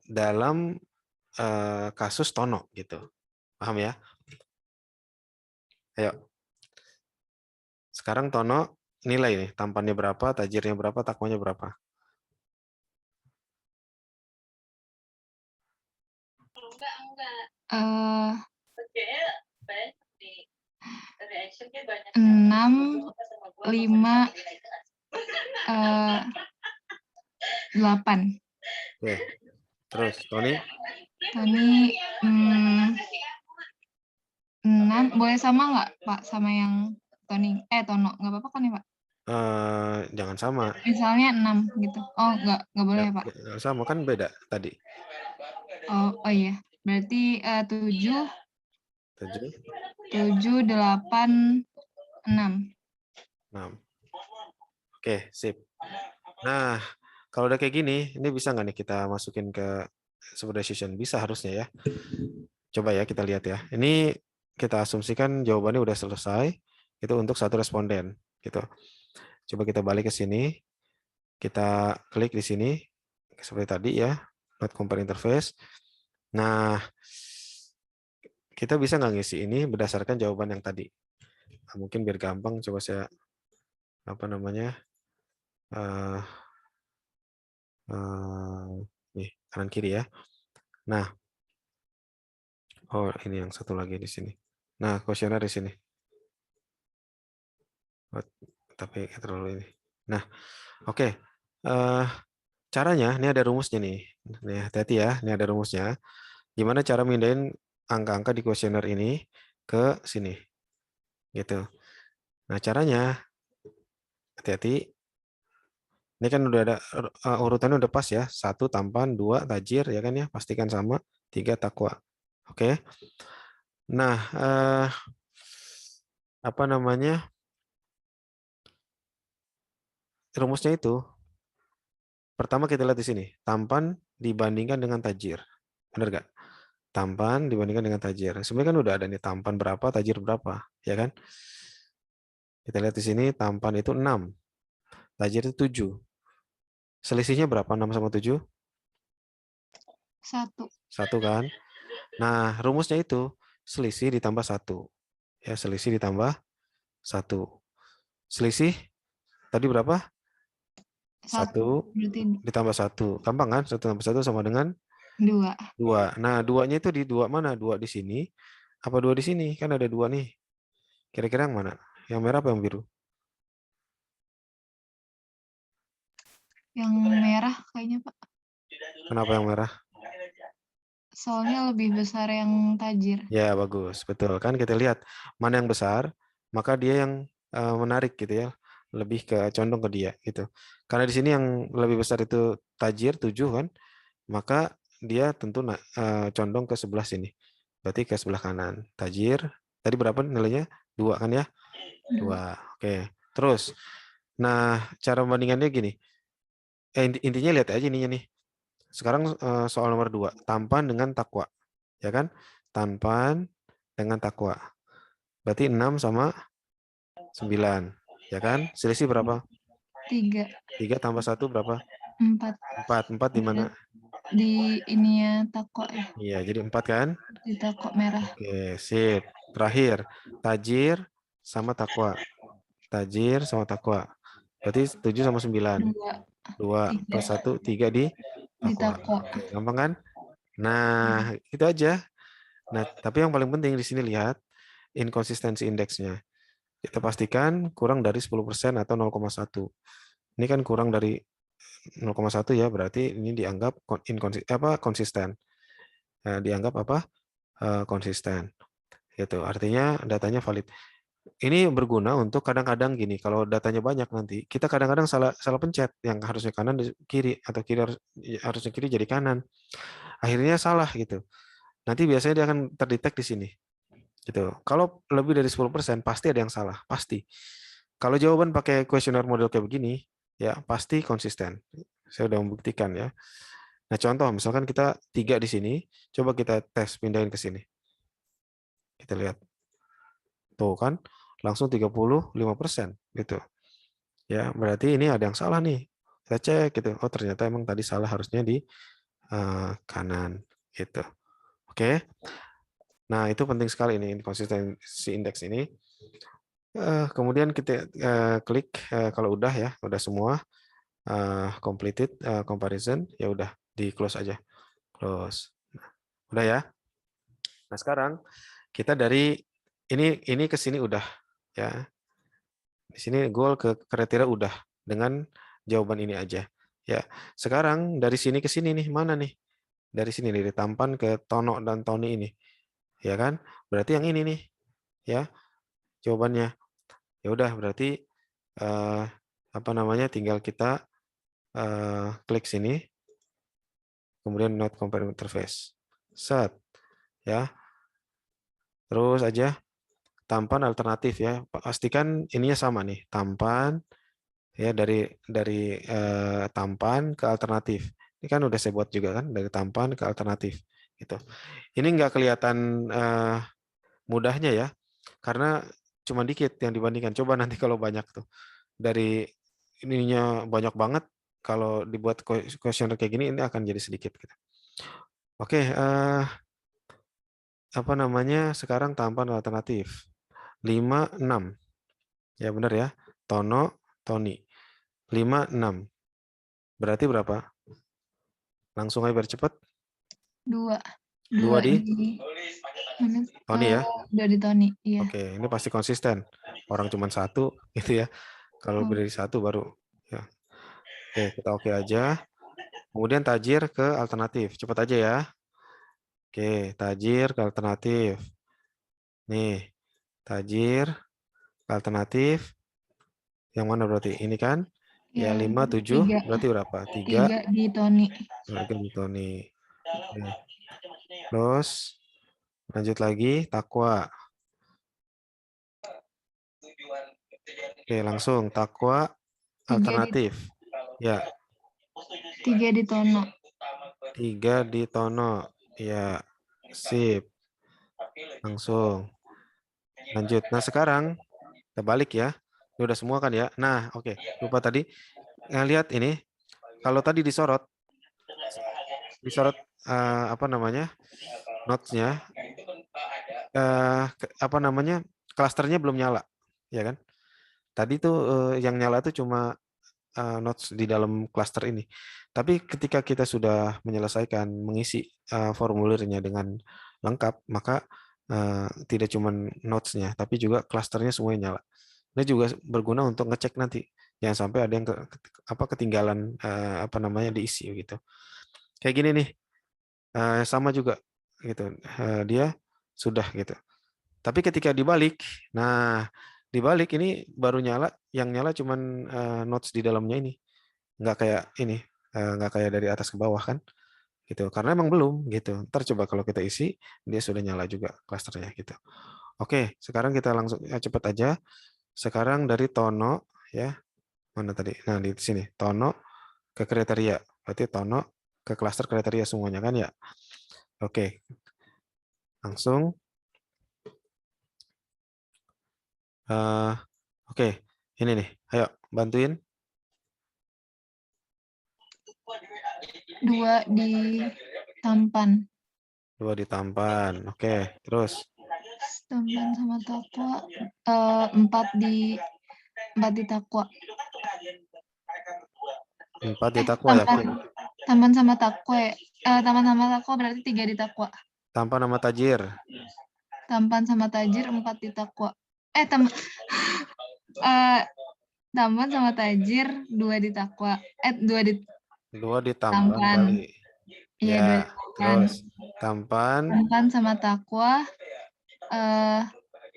Dalam kasus Tono gitu. Paham ya? Ayo. Sekarang Tono nilai nih, tampannya berapa, tajirnya berapa, takwanya berapa? Enam, 5, 8. Oke. Terus Toni? Toni 6. Boleh sama nggak Pak sama yang Toni? Tono nggak apa-apa kan ya Pak? Jangan sama. Misalnya 6 gitu. Oh nggak boleh ya Pak? Sama kan beda tadi. Oh iya, berarti 7, 7, 7, 8, 6. 6. Oke, sip. Nah, kalau udah kayak gini, ini bisa nggak nih kita masukin ke super decision? Bisa harusnya ya. Coba ya kita lihat ya. Ini kita asumsikan jawabannya udah selesai. Itu untuk satu responden. Gitu. Coba kita balik ke sini. Kita klik di sini. Seperti tadi ya. Not compare interface. Nah, kita bisa nggak ngisi ini berdasarkan jawaban yang tadi? Nah, mungkin biar gampang, coba saya apa namanya? Nih, kanan kiri ya. Nah, oh ini yang satu lagi di sini. Nah, kuesioner di sini. Oh, tapi terlalu ini. Nah, oke. Caranya, ini ada rumusnya nih. Nih, hati-hati ya, ini ada rumusnya. Gimana cara mindahin angka-angka di kuesioner ini ke sini. Gitu. Nah, caranya, hati-hati. Ini kan udah ada urutannya udah pas ya. 1 tampan, 2 tajir ya kan ya. Pastikan sama. 3 takwa. Oke. Nah, apa namanya? Rumusnya itu pertama kita lihat di sini, tampan dibandingkan dengan tajir. Benar nggak? Tampan dibandingkan dengan tajir. Sebenarnya kan udah ada nih tampan berapa, tajir berapa, ya kan? Kita lihat di sini tampan itu 6, tajir itu 7. Selisihnya berapa 6 sama 7? 1. 1 kan? Nah, rumusnya itu selisih ditambah 1. Ya, selisih ditambah 1. Selisih tadi berapa? 1 berarti ditambah 1. Gampang kan? 1 tambah 1 sama dengan 2. 2. Nah, 2-nya itu di 2 mana? 2 di sini apa 2 di sini? Kan ada 2 nih. Kira-kira yang mana? Yang merah apa yang biru? Yang merah kayaknya, Pak. Kenapa yang merah? Soalnya lebih besar yang tajir. Ya, bagus. Betul. Kan kita lihat mana yang besar, maka dia yang menarik gitu ya. Lebih ke condong ke dia gitu. Karena di sini yang lebih besar itu tajir 7 kan, maka dia tentu condong ke sebelah sini. Berarti ke sebelah kanan. Tajir, tadi berapa nilainya? 2 kan ya? 2. Oke. Terus, nah cara membandingannya gini. Intinya lihat aja ininya nih. Sekarang soal nomor 2. Tampan dengan takwa. Ya kan? Tampan dengan takwa. Berarti 6 sama 9. Ya kan? Selisih berapa? 3. 3 tambah 1 berapa? 4. 4. 4 di mana? Di ininya toko ya. Iya, jadi 4 kan? Di toko merah. Oke, sip. Terakhir, tajir sama takwa. Tajir sama takwa. Berarti 7 sama 9. 2 plus 1, 3 di takwa. Oke, gampang kan? Nah, itu aja. Nah, tapi yang paling penting di sini lihat inkonsistensi indeksnya. Kita pastikan kurang dari 10% atau 0,1. Ini kan kurang dari 0,1 ya, berarti ini dianggap konsisten. Dianggap apa? Konsisten. Gitu. Artinya datanya valid. Ini berguna untuk kadang-kadang gini, kalau datanya banyak nanti, kita kadang-kadang salah pencet, yang harusnya kanan di kiri atau kiri harusnya kiri jadi kanan. Akhirnya salah gitu. Nanti biasanya dia akan terdetek di sini. Gitu. Kalau lebih dari 10% pasti ada yang salah, pasti. Kalau jawaban pakai kuesioner model kayak begini, ya pasti konsisten. Saya udah membuktikan ya. Nah, contoh misalkan kita 3 di sini, coba kita tes pindahin ke sini. Kita lihat. Tuh kan, langsung 35% gitu. Ya, berarti ini ada yang salah nih. Kita cek gitu. Oh, ternyata emang tadi salah, harusnya di kanan gitu. Oke. Nah, itu penting sekali ini konsistensi indeks ini. Kemudian kita klik kalau udah ya, udah semua completed comparison, ya udah di close aja. Close. Nah, udah ya. Nah, sekarang kita dari ini ke sini udah ya. Di sini goal ke kriteria udah dengan jawaban ini aja. Ya. Sekarang dari sini ke sini nih, mana nih? Dari sini dari tampan ke Tono dan Tony ini. Ya kan? Berarti yang ini nih. Ya. Jawabannya. Ya udah berarti apa namanya? Tinggal kita klik sini. Kemudian not compare interface. Set, ya. Terus aja tampan alternatif ya. Pastikan ininya sama nih, tampan ya dari tampan ke alternatif. Ini kan udah saya buat juga kan dari tampan ke alternatif gitu. Ini nggak kelihatan mudahnya ya, karena cuma dikit yang dibandingkan. Coba nanti kalau banyak tuh dari ininya banyak banget, kalau dibuat kuesioner kayak gini ini akan jadi sedikit gitu. Oke, apa namanya? Sekarang tampan alternatif 5, 6. Ya benar ya. Tono, Toni. 5, 6. Berarti berapa? Langsung aja biar cepat. 2. 2 di mana? Toni ya. 2 di Toni, iya. Oke, ini pasti konsisten. Orang cuma 1 gitu ya. Kalau lebih dari 1 baru ya. Oke, kita oke aja. Kemudian tajir ke alternatif. Cepat aja ya. Oke, tajir ke alternatif. Nih, tajir ke alternatif. Yang mana berarti? Ini kan? Ya, 5, 7. 3. Berarti berapa? 3 di Toni. 3 di Toni. Oke. Terus lanjut lagi, takwa. Oke, langsung takwa 3 di, alternatif. Ya, 3 di Tono. 3 di Tono. Ya, sip. Langsung. Lanjut. Nah, sekarang kita balik ya. Ini udah semua kan ya. Nah, oke. Lupa tadi. Lihat ini. Kalau tadi disorot apa namanya? Notes-nya apa namanya? Klasternya belum nyala, ya kan? Tadi tuh yang nyala tuh cuma notes di dalam klaster ini. Tapi ketika kita sudah menyelesaikan mengisi formulirnya dengan lengkap, maka tidak cuma notes-nya, tapi juga klasternya semuanya nyala. Ini juga berguna untuk ngecek nanti, jangan sampai ada yang ketinggalan apa namanya diisi gitu. Kayak gini nih, sama juga gitu. Dia sudah gitu. Tapi ketika dibalik, nah dibalik ini baru nyala, yang nyala cuman notes di dalamnya ini, nggak kayak ini, nggak kayak dari atas ke bawah kan, gitu. Karena emang belum gitu. Ntar coba kalau kita isi, dia sudah nyala juga klasternya gitu. Oke, sekarang kita langsung cepet aja. Sekarang dari Tono ya, mana tadi? Nah di sini Tono ke kriteria, berarti Tono ke klaster kriteria semuanya kan ya. Oke, langsung. Oke, ini nih, ayo bantuin. 2 di Tampan. 2 di Tampan. Oke, terus Tampan sama Takwa. 4 di Takwa. 4 di Takwa ya. Tampan sama Takwa. Tampan sama Takwa berarti 3 di Takwa. Tampan sama Tajir. Tampan sama Tajir 4 di Takwa. Tampan sama Tajir 2 di Takwa. 2 di Tampan kali. Iya, Ya, 2 di Tampan. terus Tampan sama Takwa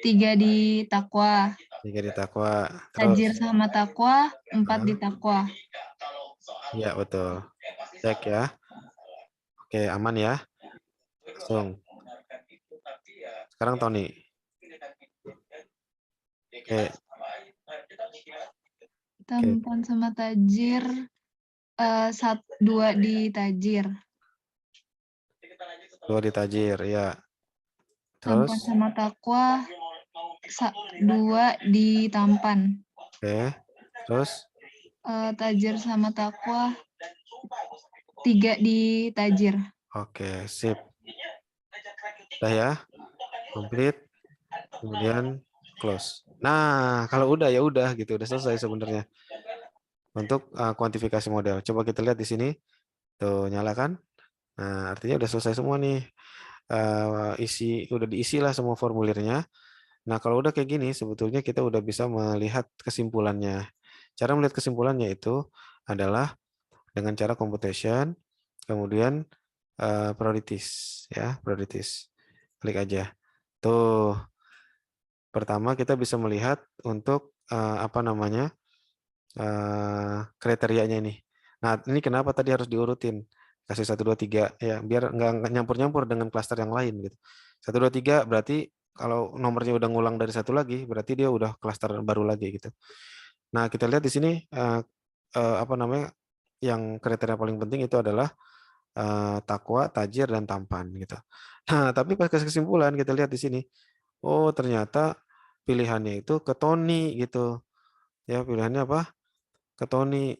3 di Takwa. 3 di Takwa. Tajir Terus sama Takwa 4 di Takwa. ya, betul. Cek ya. Oke, aman ya. Langsung. Sekarang Tony. Oke. Tampan sama Tajir 2 di Tajir. 2 di Tajir, ya. Tampan Terus sama Takwa 2 di Tampan. oke. Terus Tajir sama Takwa 3 di Tajir. oke, sip. Udah ya. Komplit. Kemudian close. Nah, kalau udah ya udah gitu, udah selesai sebenarnya. Untuk kuantifikasi model. Coba kita lihat di sini. Tuh, nyala kan? Nah, artinya udah selesai semua nih. Udah diisi lah semua formulirnya. Nah, kalau udah kayak gini, sebetulnya kita udah bisa melihat kesimpulannya. Cara melihat kesimpulannya itu adalah dengan cara computation, kemudian priorities, ya, priorities. Klik aja. Tuh, pertama kita bisa melihat untuk apa namanya kriterianya ini. Nah, ini kenapa tadi harus diurutin? kasih 1, 2, 3 ya, biar nggak nyampur-nyampur dengan klaster yang lain gitu. 1, 2, 3 berarti kalau nomornya udah ngulang dari satu lagi, berarti dia udah klaster baru lagi gitu. Nah, kita lihat di sini apa namanya, yang kriteria paling penting itu adalah takwa, tajir, dan tampan gitu. Nah, tapi pas kesimpulan kita lihat di sini, oh ternyata pilihannya itu ke Tony gitu. Ya, pilihannya apa? Ke Tony.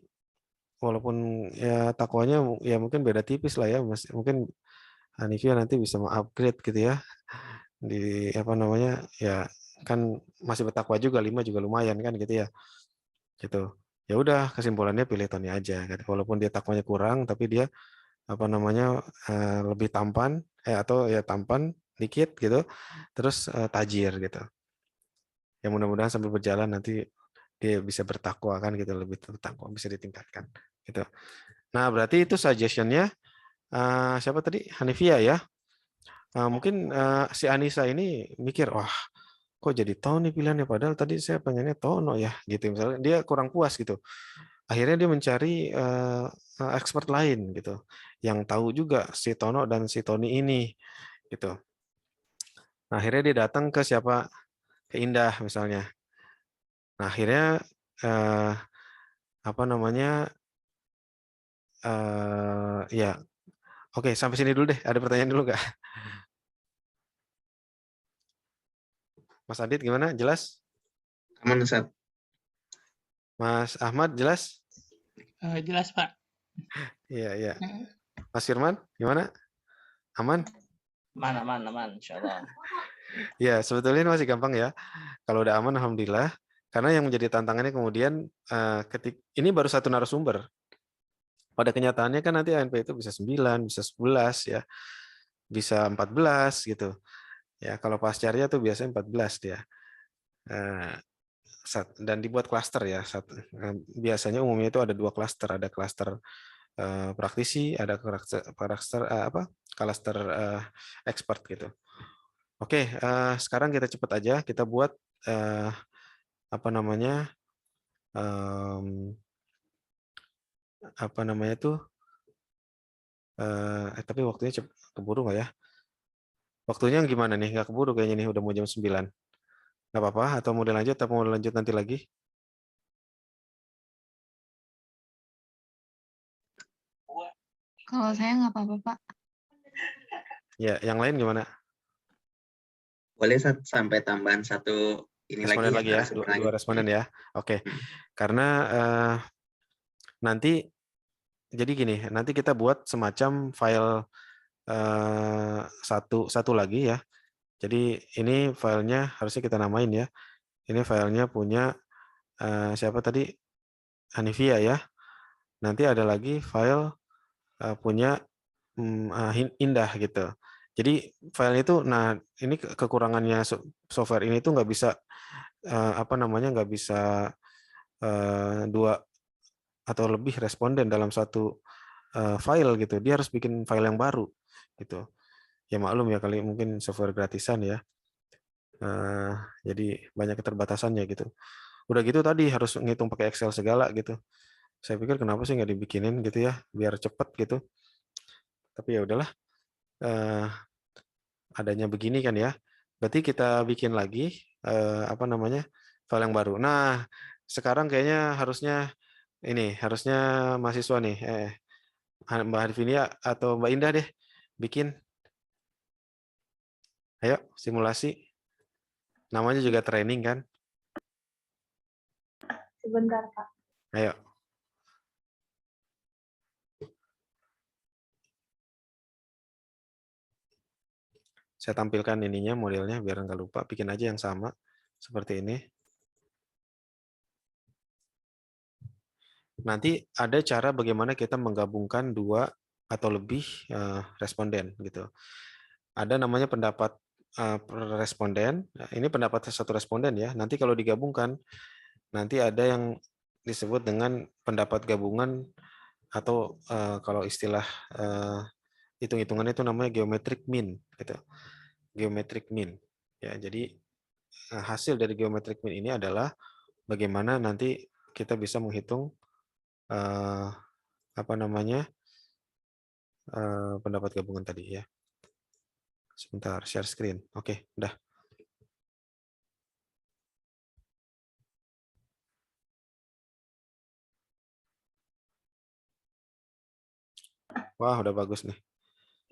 Walaupun ya takwanya ya mungkin beda tipis lah ya, mungkin Hanifia nanti bisa upgrade gitu ya di apa namanya ya, kan masih bertakwa juga 5 juga lumayan kan gitu ya gitu. Ya udah kesimpulannya pilih Tony aja gitu. Walaupun dia takwanya kurang tapi dia apa namanya lebih tampan atau ya tampan dikit gitu, terus tajir gitu. Ya mudah-mudahan sambil berjalan nanti dia bisa bertakwa kan gitu, lebih bertakwa, bisa ditingkatkan gitu. Nah, berarti itu suggestion-nya siapa tadi? Hanifia ya. Mungkin si Anissa ini mikir, wah kok jadi Tony pilihannya, padahal tadi saya pengennya Tono ya gitu. Misalnya dia kurang puas gitu. Akhirnya dia mencari expert lain gitu, yang tahu juga si Tono dan si Tony ini gitu. Nah, akhirnya dia datang ke siapa? Ke Indah misalnya. Nah, akhirnya apa namanya ya oke, sampai sini dulu deh. Ada pertanyaan dulu nggak? Mas Adit gimana? Jelas? Aman, Ustaz. Mas Ahmad jelas? Jelas, Pak. Iya, iya. Mas Firman gimana? Aman? Aman, insyaallah. Ya, sebetulnya masih gampang ya. Kalau udah aman, alhamdulillah. Karena yang menjadi tantangannya kemudian ini baru satu narasumber. Pada kenyataannya kan nanti ANP itu bisa 9, bisa 11 ya. Bisa 14 gitu. Ya, kalau pascarya tuh biasanya 14 dia. Dan dibuat klaster ya. Biasanya umumnya itu ada 2 klaster, ada klaster praktisi, ada klaster klaster expert gitu. Oke, sekarang kita cepat aja kita buat apa namanya tuh tapi waktunya keburu nggak ya? Waktunya gimana nih? Nggak keburu kayaknya nih, udah mau jam 9. Nggak apa-apa atau mau dilanjut atau mau lanjut nanti lagi? Kalau saya nggak apa-apa, Pak. Ya, yang lain gimana? Boleh sampai tambahan satu ini Responden lagi lagi ya, narasumber lagi. dua responden ya. Oke, karena nanti jadi gini, nanti kita buat semacam file satu lagi ya. Jadi ini filenya harusnya kita namain ya. Ini filenya punya siapa tadi? Hanifia ya. Nanti ada lagi file punya Indah gitu. Jadi file itu, nah ini kekurangannya software ini tuh nggak bisa apa namanya, nggak bisa 2 atau lebih responden dalam satu file gitu. Dia harus bikin file yang baru gitu. Ya maklum ya, kali mungkin software gratisan ya. Jadi banyak keterbatasannya gitu. Udah gitu tadi harus ngitung pakai Excel segala gitu. Saya pikir kenapa sih nggak dibikinin gitu ya, biar cepet gitu. Tapi ya udahlah, adanya begini kan ya. Berarti kita bikin lagi apa namanya file yang baru. Nah, sekarang kayaknya harusnya mahasiswa nih, Mbak Harvinia atau Mbak Indah deh bikin. Ayo simulasi. Namanya juga training kan. Sebentar, Pak. Ayo. Saya tampilkan ininya, modelnya biar nggak lupa. Bikin aja yang sama seperti ini. Nanti ada cara bagaimana kita menggabungkan 2 atau lebih responden gitu. Ada namanya pendapat responden. Ini pendapat satu responden ya. Nanti kalau digabungkan, nanti ada yang disebut dengan pendapat gabungan atau kalau istilah hitung-hitungan itu namanya geometric mean gitu. Geometric mean. Ya, jadi hasil dari geometric mean ini adalah bagaimana nanti kita bisa menghitung apa namanya pendapat gabungan tadi ya. Sebentar, share screen. Oke, udah. Wah, udah bagus nih.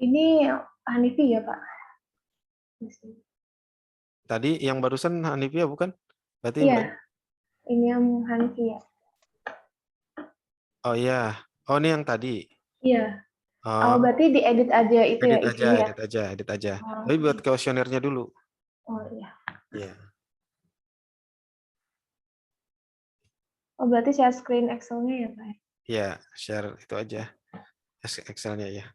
Ini Hanifi ya, Pak? Tadi yang barusan Hanifia bukan? Berarti Iya, Mbak. ini yang Hanifi ya. Oh iya. Oh, ini yang tadi. Iya. Oh, Oh, berarti diedit aja itu ya edit aja, isinya. edit aja, edit aja. Oh, Tapi buat kuesionernya dulu. oh iya. Iya. Oh, berarti share screen Excel-nya ya, Pak? Iya, share itu aja. Excel-nya ya.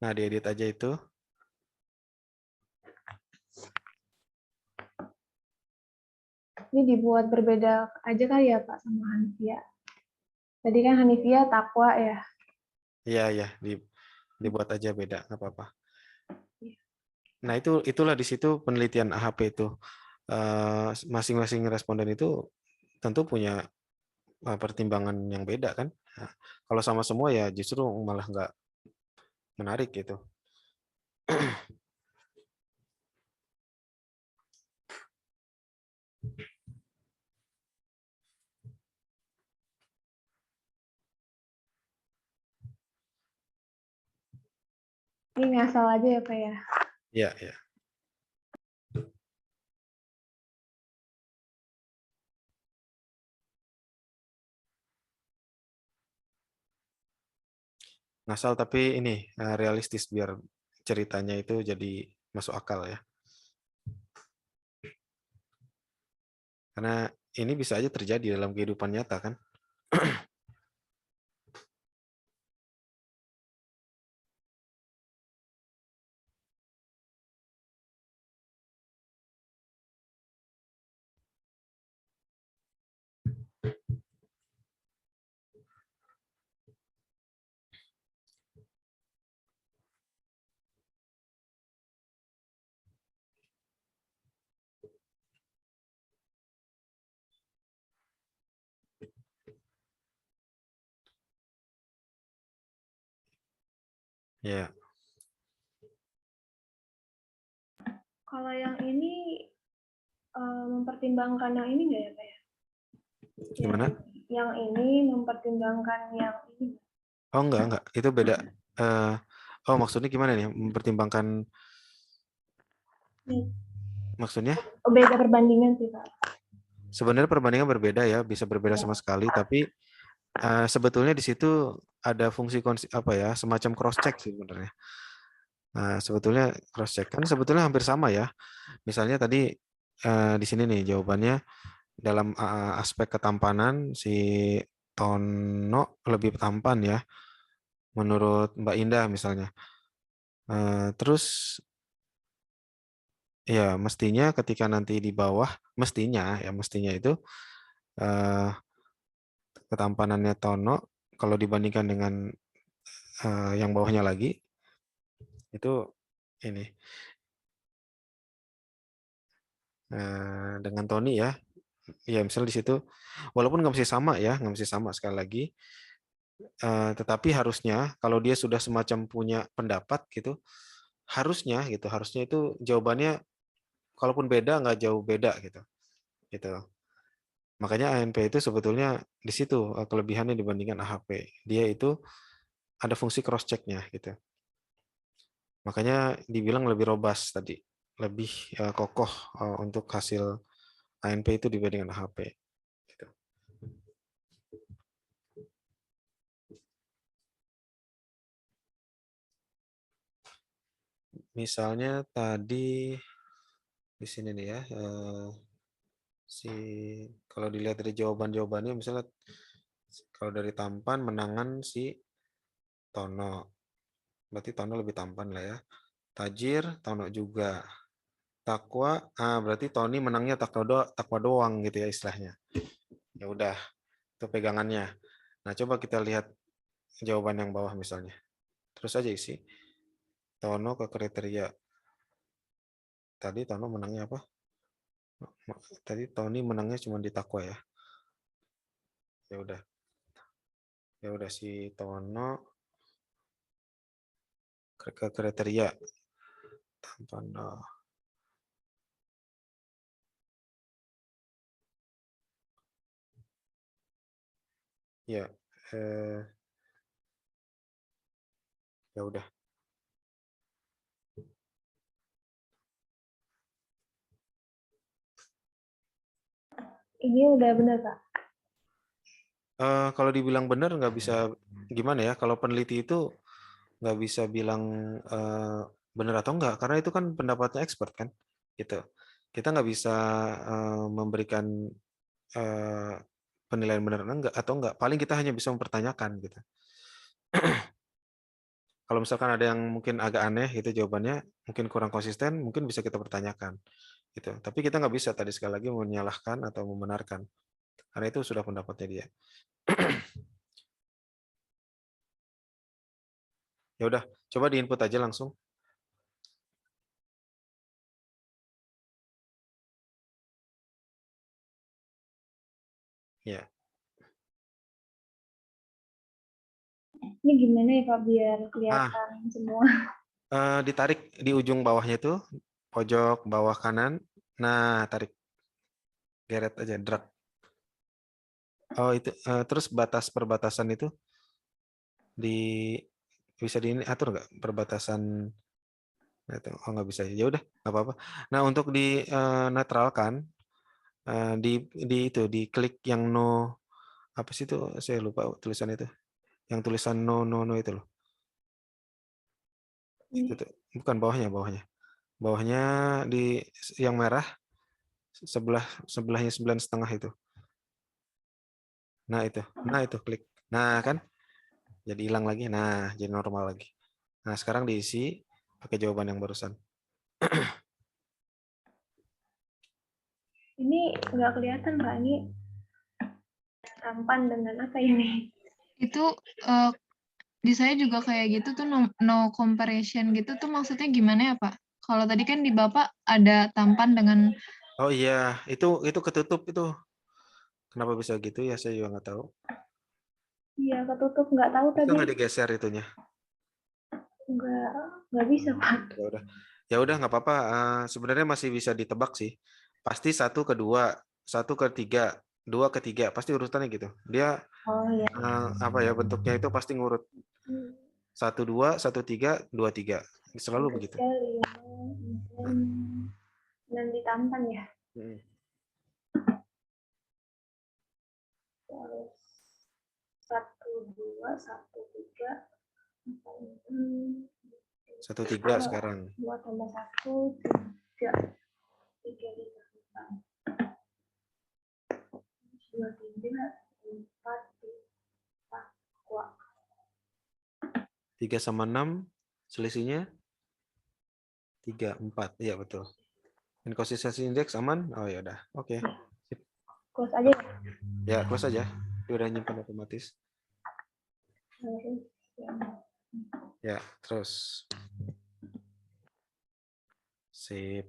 Nah, diedit aja itu. Ini dibuat berbeda aja kali ya, Pak, sama Hanifia. Tadi kan Hanifia takwa ya. Iya, ya, dibuat aja beda, nggak apa-apa. Nah, itulah di situ penelitian AHP itu. Masing-masing responden itu tentu punya pertimbangan yang beda kan. Nah, kalau sama semua ya justru malah nggak menarik gitu. Ini ngasal aja ya, Pak ya. Iya, ya. Ngasal tapi ini realistis biar ceritanya itu jadi masuk akal ya. Karena ini bisa aja terjadi dalam kehidupan nyata kan. Ya. Kalau yang ini mempertimbangkan yang ini nggak ya, Pak ya? Gimana? Yang ini mempertimbangkan yang ini. Oh enggak, itu beda. Oh maksudnya gimana nih? Mempertimbangkan maksudnya? Oh, beda perbandingan sih, Pak. Sebenarnya perbandingan berbeda ya, bisa berbeda sama sekali. Tapi sebetulnya di situ ada fungsi apa ya, semacam cross check sih sebenarnya. Nah, sebetulnya cross check kan sebetulnya hampir sama ya. Misalnya tadi di sini nih jawabannya dalam aspek ketampanan si Tono lebih tampan ya, menurut Mbak Indah misalnya. Terus ya mestinya ketika nanti di bawah mestinya itu ketampanannya Tono kalau dibandingkan dengan yang bawahnya lagi itu ini dengan Tony ya misalnya di situ walaupun nggak mesti sama ya, nggak mesti sama sekali lagi, tetapi harusnya kalau dia sudah semacam punya pendapat gitu harusnya itu jawabannya kalaupun beda nggak jauh beda gitu. Makanya ANP itu sebetulnya di situ kelebihannya dibandingkan AHP. Dia itu ada fungsi cross check-nya gitu. Makanya dibilang lebih robust tadi, lebih kokoh untuk hasil ANP itu dibandingkan AHP. Gitu. Misalnya tadi di sini nih ya, kalau dilihat dari jawabannya, misalnya kalau dari tampan menangan si Tono, berarti Tono lebih tampan lah ya. Tajir, Tono juga. Takwa, berarti Tony menangnya takwa doang gitu ya istilahnya. Ya udah, itu pegangannya. Nah, coba kita lihat jawaban yang bawah misalnya. Terus aja isi. Tono ke kriteria. Tadi Tono menangnya apa? Tadi Tony menangnya cuma di Takwa ya. Ya udah si Tono ke kriteria tampan. Ya, ya udah. Ini udah benar, Pak. Kalau dibilang benar nggak bisa gimana ya? Kalau peneliti itu nggak bisa bilang benar atau enggak, karena itu kan pendapatnya expert kan, gitu. Kita nggak bisa memberikan penilaian benar atau enggak. Paling kita hanya bisa mempertanyakan gitu. Kalau misalkan ada yang mungkin agak aneh itu jawabannya, mungkin kurang konsisten, mungkin bisa kita pertanyakan gitu. Tapi kita nggak bisa tadi sekali lagi menyalahkan atau membenarkan, karena itu sudah pendapatnya dia. Ya udah, coba diinput aja langsung. Ya. Ini gimana ya, Pak, biar kelihatan semua? Ditarik di ujung bawahnya tuh, pojok bawah kanan. Nah, tarik. Geret aja, drag. Oh, itu terus batas perbatasan itu bisa diatur nggak perbatasan itu? Oh, nggak bisa. Ya udah, nggak apa-apa. Nah, untuk di netralkan di itu di klik yang no apa sih itu? Saya lupa tulisan itu. Yang tulisan no itu loh. Itu tuh. Bukan bawahnya. Bawahnya di yang merah sebelahnya 9,5 itu. Nah itu klik. Nah kan, jadi hilang lagi. Nah jadi normal lagi. Nah sekarang diisi pakai jawaban yang barusan. Ini nggak kelihatan, Pak. Ini tampan dengan apa ini? Itu di saya juga kayak gitu tuh no comparison gitu tuh maksudnya gimana ya Pak? Kalau tadi kan di Bapak ada tampan dengan Oh iya, itu ketutup itu. Kenapa bisa gitu ya? Saya juga nggak tahu. Iya, ketutup. Nggak tahu Bisa tadi. nggak digeser itunya? Nggak bisa, Pak. Ya udah nggak apa-apa. Sebenarnya masih bisa ditebak sih. Pasti 1 ke 2, 1 ke 3, 2 ke 3. Pasti urutannya gitu. Dia Oh iya. apa ya bentuknya itu pasti ngurut 1 2 1 3 2 3. Selalu begitu. Dan ditampan ya. Terus 1 2 1 3 1 3 sekarang. 2 tambah 1 3 ditambah 2 3 4 3 sama 6 selisihnya 3 4. Iya betul. Inconsistency index aman? Oh ya udah. Oke. close aja Ya, ya. close aja. Dia udah nyimpan otomatis. Ya, terus. Sip.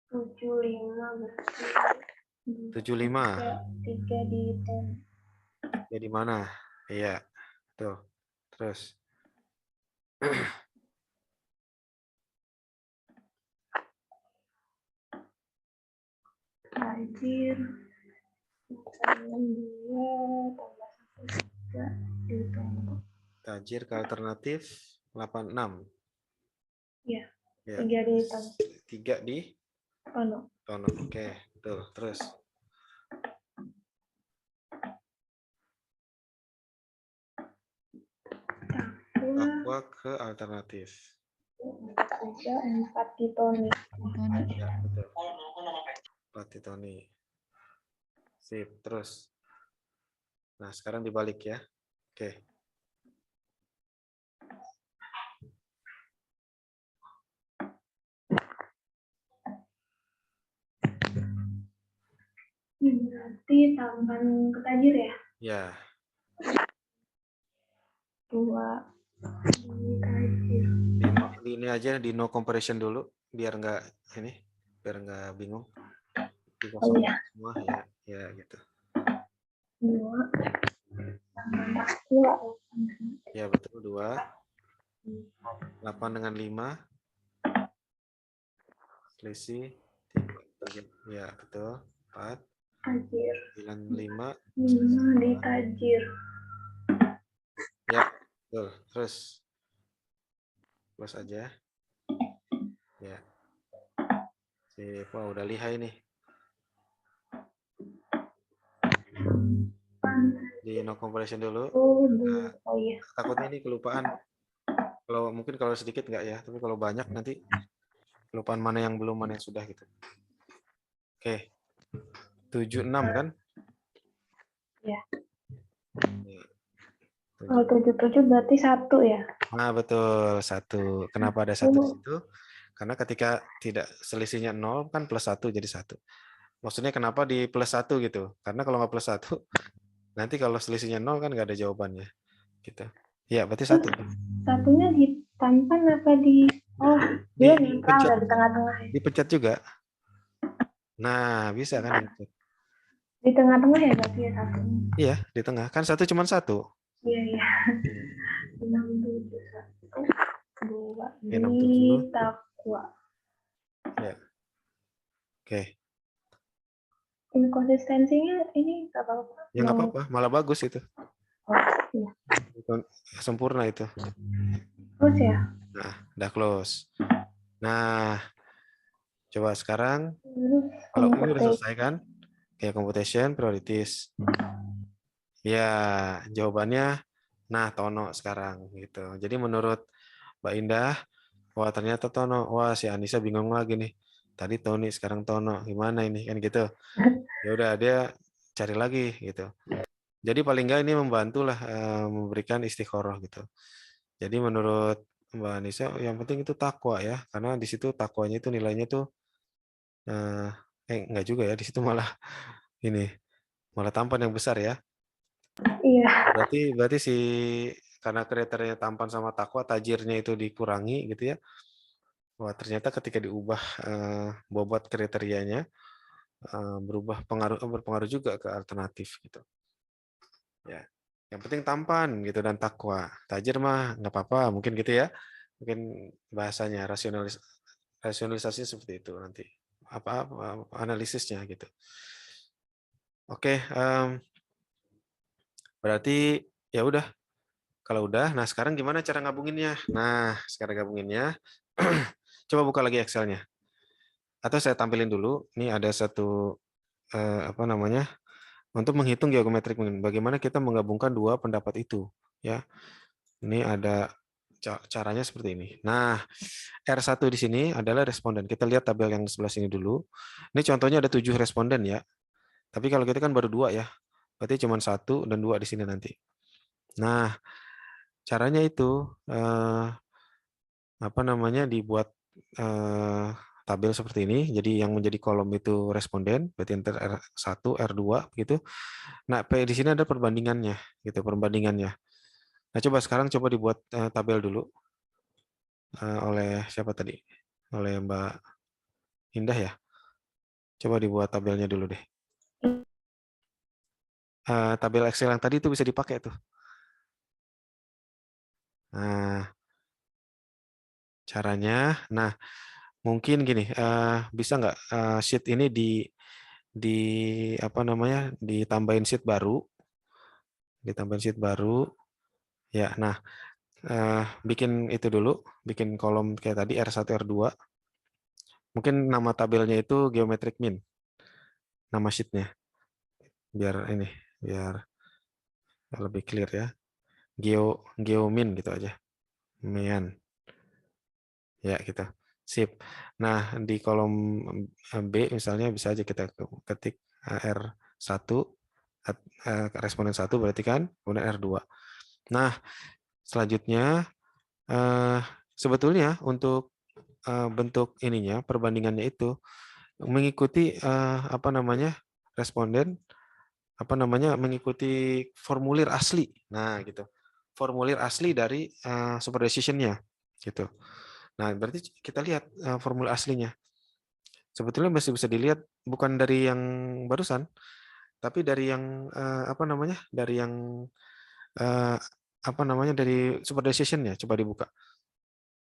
Tujuh lima berarti 75. 3 di Ya di mana? Iya. Tuh. Terus. tajir 2 tambah 1 3 ditambah Tajir ke alternatif 86. ya Ya. 3 ditambah 3 di Tono. Oke, betul. Terus. Takwa ke alternatif. 4 di Toni. Ya, betul. 4 di Toni. Sip, terus. Nah, sekarang dibalik ya. Oke. berarti tampan ke tajir ya? Ya, 2 di tajir. di ini aja di no comparison dulu biar nggak bingung. Oh iya. Semua ya, ya gitu. 2 tampan takwa. Ya betul 2. 8 dengan 5 selisih 3. Ya betul 4. Tajir. 9 5. 5 di tajir. Ya betul. Terus plus aja. Ya. Sip. Wah, udah lihai nih. Di no comparison dulu. Oh iya. Takutnya ini kelupaan. Kalau sedikit enggak ya, tapi kalau banyak nanti kelupaan mana yang belum, mana yang sudah gitu. Oke. 76 kan? Iya. Ya. Kalau 77 berarti 1 ya? Nah, betul, 1. Kenapa ada 1 di situ? Karena ketika tidak selisihnya 0 kan plus 1 jadi 1. Maksudnya kenapa di plus 1 gitu? Karena kalau nggak plus 1, nanti kalau selisihnya 0 kan nggak ada jawabannya. Gitu. Ya, berarti 1. Satunya di tampan apa di... Oh, dia netral dipencet, dari tengah-tengah ya? dipencet juga. Nah, bisa kan dipencet. Di tengah-tengah ya berarti ya satunya? Iya, di tengah. Kan 1 cuma 1. Iya, iya. 6, 7, 1, 2 6, di 7. takwa. Ya. Oke. Inkonsistensinya ini nggak apa-apa. Ya nggak apa-apa, malah bagus itu. Oh, iya. Sempurna itu. Terus ya? Nah, udah close. Nah, coba sekarang kalau ini udah selesai kan? Kayak computation, priorities. Ya, jawabannya nah Tono sekarang gitu. Jadi menurut Mbak Indah, wah ternyata Tono. Wah, si Anissa bingung lagi nih. Tadi Tony, sekarang Tono. Gimana ini kan gitu. Ya udah dia cari lagi gitu. Jadi paling nggak ini membantu lah memberikan istikharah gitu. Jadi menurut Mbak Anissa yang penting itu takwa ya, karena di situ takwanya itu nilainya tuh enggak juga ya, di situ malah ini malah tampan yang besar ya. Iya. Berarti karena kriterianya tampan sama takwa, tajirnya itu dikurangi gitu ya. Wah, ternyata ketika diubah bobot kriterianya berpengaruh juga ke alternatif gitu. Ya. Yang penting tampan gitu dan takwa. Tajir mah nggak apa-apa, mungkin gitu ya. Mungkin bahasanya rasionalisasi seperti itu nanti. Apa analisisnya gitu. Oke, berarti ya udah. Kalau udah, nah sekarang gimana cara gabunginnya? Nah, sekarang gabunginnya, coba buka lagi Excel-nya. Atau saya tampilin dulu. Ini ada satu apa namanya? Untuk menghitung geometric mean. Bagaimana kita menggabungkan dua pendapat itu, ya. Ini ada caranya seperti ini. Nah, R1 di sini adalah responden. Kita lihat tabel yang sebelah sini dulu. Ini contohnya ada 7 responden ya. Tapi kalau kita kan baru 2 ya. Berarti cuma 1 dan 2 di sini nanti. Nah, caranya itu apa namanya dibuat tabel seperti ini. Jadi yang menjadi kolom itu responden, berarti enter R1, R2 gitu. Nah, di sini ada perbandingannya gitu, perbandingannya. Nah, coba dibuat tabel dulu oleh siapa tadi? Oleh Mbak Indah ya. Coba dibuat tabelnya dulu deh. Tabel Excel yang tadi itu bisa dipakai tuh. Nah, caranya, nah mungkin gini, bisa nggak sheet ini di apa namanya ditambahin sheet baru, ya. Nah, bikin itu dulu, bikin kolom kayak tadi R1 R2. Mungkin nama tabelnya itu geometric mean, nama sheetnya, biar lebih clear ya. Geomin gitu aja, mean, ya gitu. Sip. Nah di kolom B misalnya bisa aja kita ketik R1 responden 1 berarti kan, kemudian R2. Nah, selanjutnya sebetulnya untuk bentuk ininya perbandingannya itu mengikuti apa namanya responden apa namanya, mengikuti formulir asli. Nah, gitu. Formulir asli dari super decision-nya, gitu. Nah, berarti kita lihat formulir aslinya. Sebetulnya masih bisa dilihat bukan dari yang barusan, tapi dari yang apa namanya, dari yang apa namanya, dari super decision-nya. Coba dibuka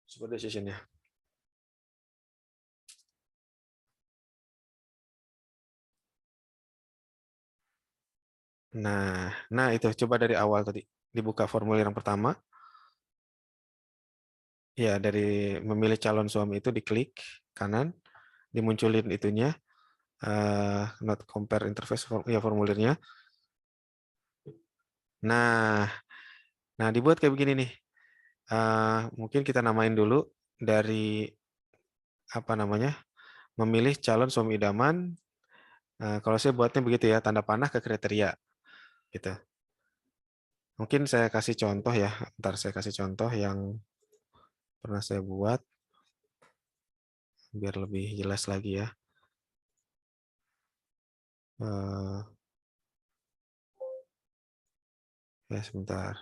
super decision-nya. Nah itu coba dari awal tadi dibuka formulir yang pertama. Ya, dari memilih calon suami itu diklik kanan, dimunculin itunya, not compare interface, ya formulirnya. Nah, dibuat kayak begini nih. Mungkin kita namain dulu dari apa namanya, memilih calon suami idaman. Kalau saya buatnya begitu ya, tanda panah ke kriteria, gitu. Mungkin saya kasih contoh ya, ntar saya kasih contoh yang pernah saya buat biar lebih jelas lagi ya. Ya sebentar.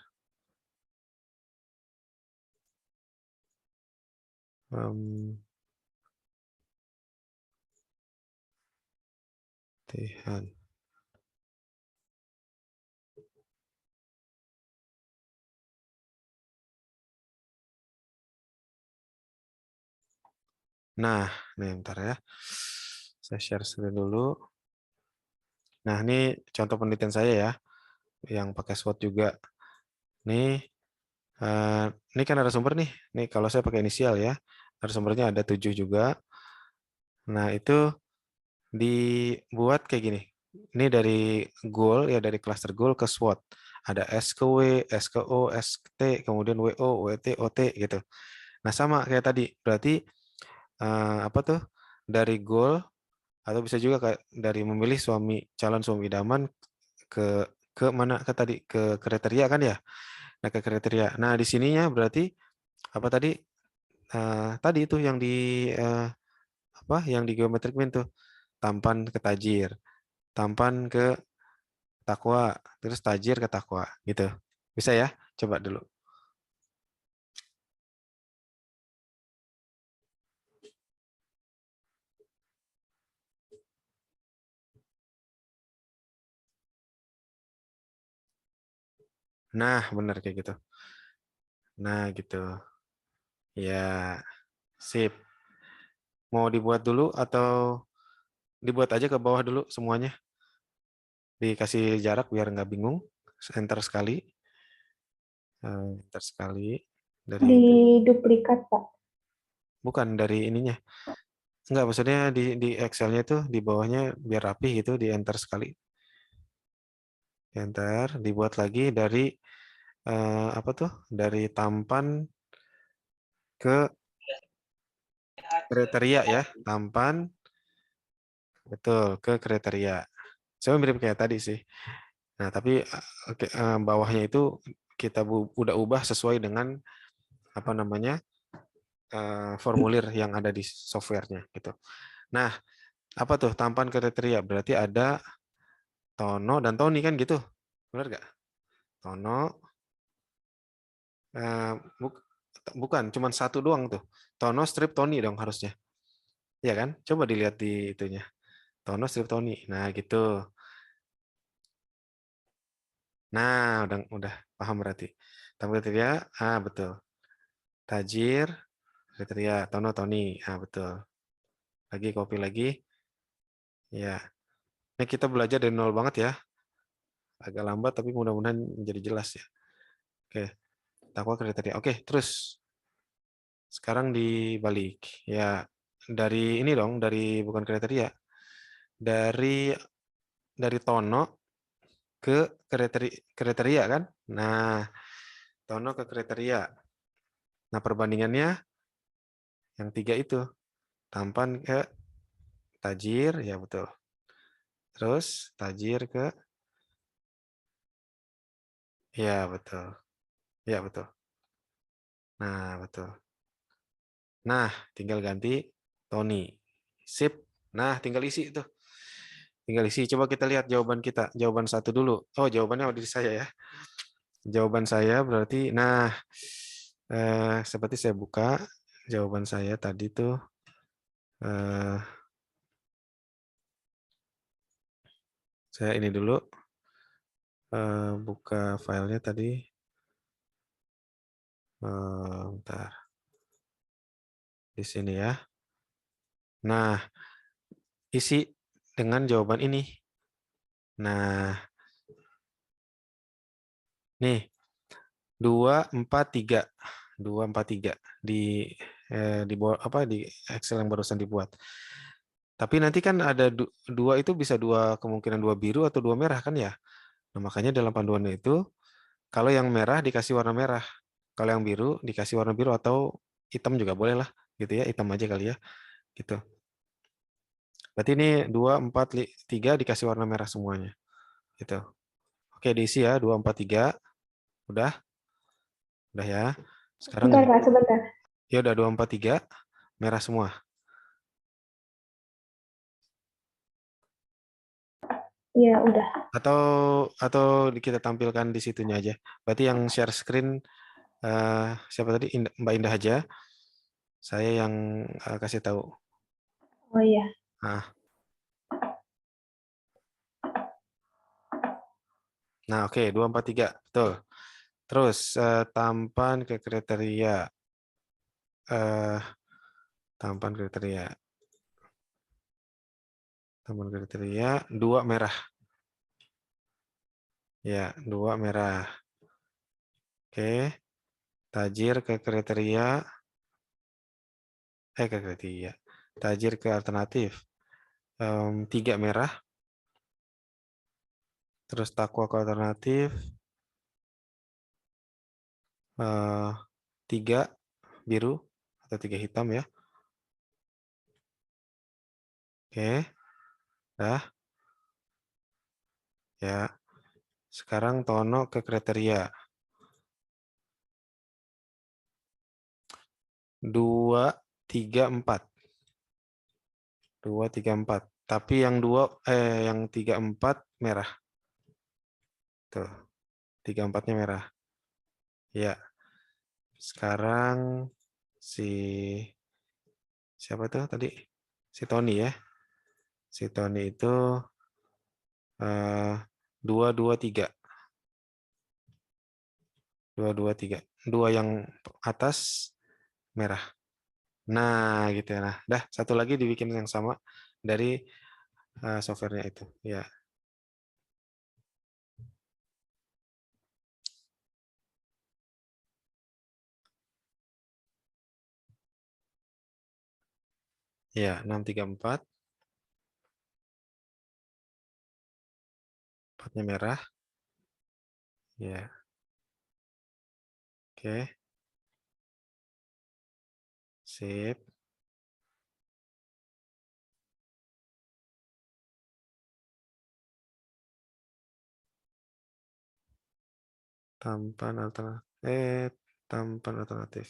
Latihan. Nah, nih bentar ya. Saya share screen dulu. Nah, ini contoh penelitian saya ya, yang pakai SWOT juga. Nih, ini kan ada sumber nih. Nih kalau saya pakai inisial ya, narasumbernya ada 7 juga. Nah, itu dibuat kayak gini. Ini dari goal ya, dari cluster goal ke SWOT. Ada S ke W, S ke O, S ke T, kemudian WO, WT, OT gitu. Nah, sama kayak tadi. Berarti apa tuh? Dari goal atau bisa juga kayak dari memilih calon suami idaman ke mana ke tadi ke kriteria kan ya. Nah, ke kriteria. Nah, di sininya berarti apa tadi? Tadi itu yang di apa? Yang di geometric mean tuh tampan ke tajir, tampan ke takwa, terus tajir ke takwa gitu. Bisa ya? Coba dulu. Nah, benar kayak gitu. Nah, gitu. Ya, sip. Mau dibuat dulu atau dibuat aja ke bawah dulu semuanya? Dikasih jarak biar nggak bingung. Enter sekali. Enter sekali. Dari Di duplikat, Pak. bukan dari ininya. Enggak, maksudnya di Excel-nya tuh di bawahnya biar rapi gitu, di enter sekali. Enter, dibuat lagi dari apa tuh? Dari tampan ke kriteria ya, tampan betul ke kriteria. Saya mirip kayak tadi sih. Nah, tapi bawahnya itu kita udah ubah sesuai dengan apa namanya formulir yang ada di softwarenya gitu. Nah, apa tuh tampan kriteria? Berarti ada Tono dan Tony kan gitu, benar nggak? Tono, bukan, cuma satu doang tuh. Tono strip Tony dong harusnya, ya kan? Coba dilihat di itunya. Tono strip Tony. Nah gitu. Nah udah paham berarti. Tampan kriteria, betul. Tajir, kriteria Tono Tony, betul. Lagi copy lagi, ya. Ini kita belajar dari nol banget ya. Agak lambat tapi mudah-mudahan menjadi jelas ya. Oke, takwa kriteria. Oke, terus sekarang dibalik. Ya, dari ini dong, dari bukan kriteria. Dari Tono ke kriteria kan? Nah, Tono ke kriteria. Nah, perbandingannya yang 3 itu. Tampan ke tajir, ya betul. Terus tajir ke ya betul. Ya betul. Nah, betul. Nah, tinggal ganti Tony. Sip. Nah, tinggal isi itu. Tinggal isi. Coba kita lihat jawaban kita. Jawaban 1 dulu. Oh, jawabannya di saya ya. Jawaban saya berarti, nah, seperti saya buka, jawaban saya tadi tuh, saya ini dulu, buka filenya tadi. Bentar. Di sini ya. Nah, isi dengan jawaban ini. Nah, nih, 243. 243 di di Excel yang barusan dibuat. Tapi nanti kan ada dua itu bisa kemungkinan dua biru atau dua merah kan ya. Nah, makanya dalam panduannya itu kalau yang merah dikasih warna merah, kalau yang biru dikasih warna biru atau hitam juga boleh lah, gitu ya, hitam aja kali ya, gitu. Berarti ini 2, 4, 3 dikasih warna merah semuanya, gitu. Oke, diisi ya 2, 4, 3, udah ya. Sekarang Bentar, Kak, sebentar. ya udah 2, 4, 3 merah semua. Iya, udah. Atau kita tampilkan di situnya aja. Berarti yang share screen siapa tadi? Mbak Indah aja. Saya yang kasih tahu. Oh iya. Nah, oke, 2, 4, 3. Betul. Terus tampan ke kriteria. Tampan kriteria. Tampan kriteria 2 merah. Ya, 2 merah. Oke. Tajir ke kriteria. Ke kriteria. Tajir ke alternatif. 3 merah. Terus takwa ke alternatif. 3 biru atau 3 hitam ya. Oke. Dah. Ya. Sekarang Tono ke kriteria. 2, 3, 4. 2, 3, 4. Tapi yang 3, 4 merah. Tuh. 3, 4-nya merah. Ya. Sekarang siapa tuh tadi? Si Tony ya. Si Tony itu 2, 2, 3. 2, 2, 3. 2 yang atas merah. Nah, gitu ya. Nah, dah satu lagi dibikin yang sama dari softwarenya itu. Ya. Ya, 634. 4-nya merah. Ya. Oke. Sip. Tampan alternatif. Tampan alternatif.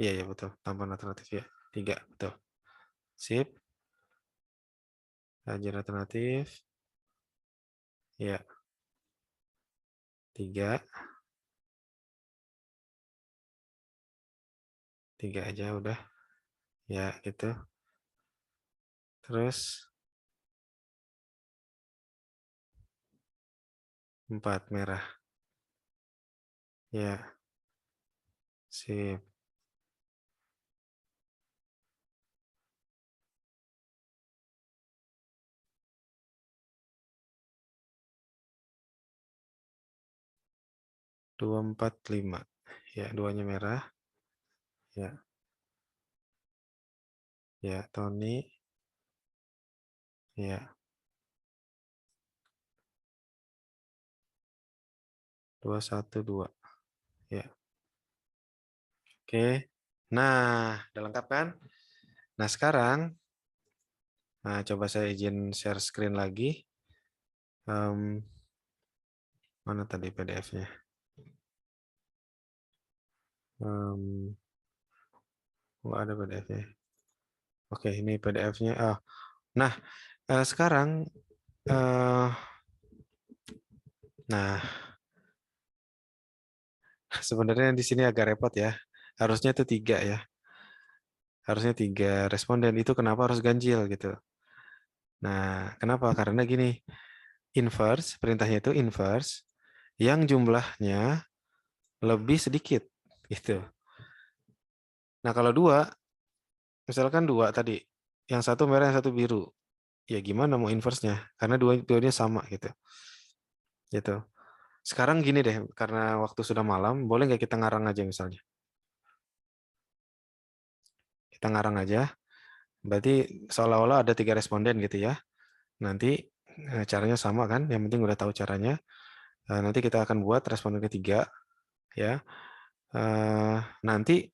Iya, ya betul. Tampan alternatif ya. 3, betul. Sip. Tajir alternatif. Ya. 3. 3 aja udah. Ya, gitu. Terus 4 merah. Ya. Sip. Dua, 4, 5. Ya, 2-nya merah. Ya. Ya, Tony. Ya. 2, 1, 2. Ya. Oke. Nah, udah lengkap kan? Nah, sekarang coba saya izin share screen lagi. Mana tadi PDF-nya? Nggak ada PDF-nya. Oke, ini PDF-nya. Nah, Sekarang, nah sebenarnya di sini agak repot ya. Harusnya itu 3 ya. Harusnya 3 responden. Itu kenapa harus ganjil gitu. Nah, kenapa? Karena gini, inverse, perintahnya itu inverse, yang jumlahnya lebih sedikit gitu. Nah, kalau 2, misalkan 2 tadi, yang satu merah, yang satu biru. Ya gimana mau inverse-nya? Karena dua-duanya sama gitu. Gitu. Sekarang gini deh, karena waktu sudah malam, boleh nggak kita ngarang aja misalnya? Kita ngarang aja. Berarti seolah-olah ada 3 responden gitu ya. Nanti caranya sama kan? Yang penting udah tahu caranya. Nanti kita akan buat responden ketiga ya. Nanti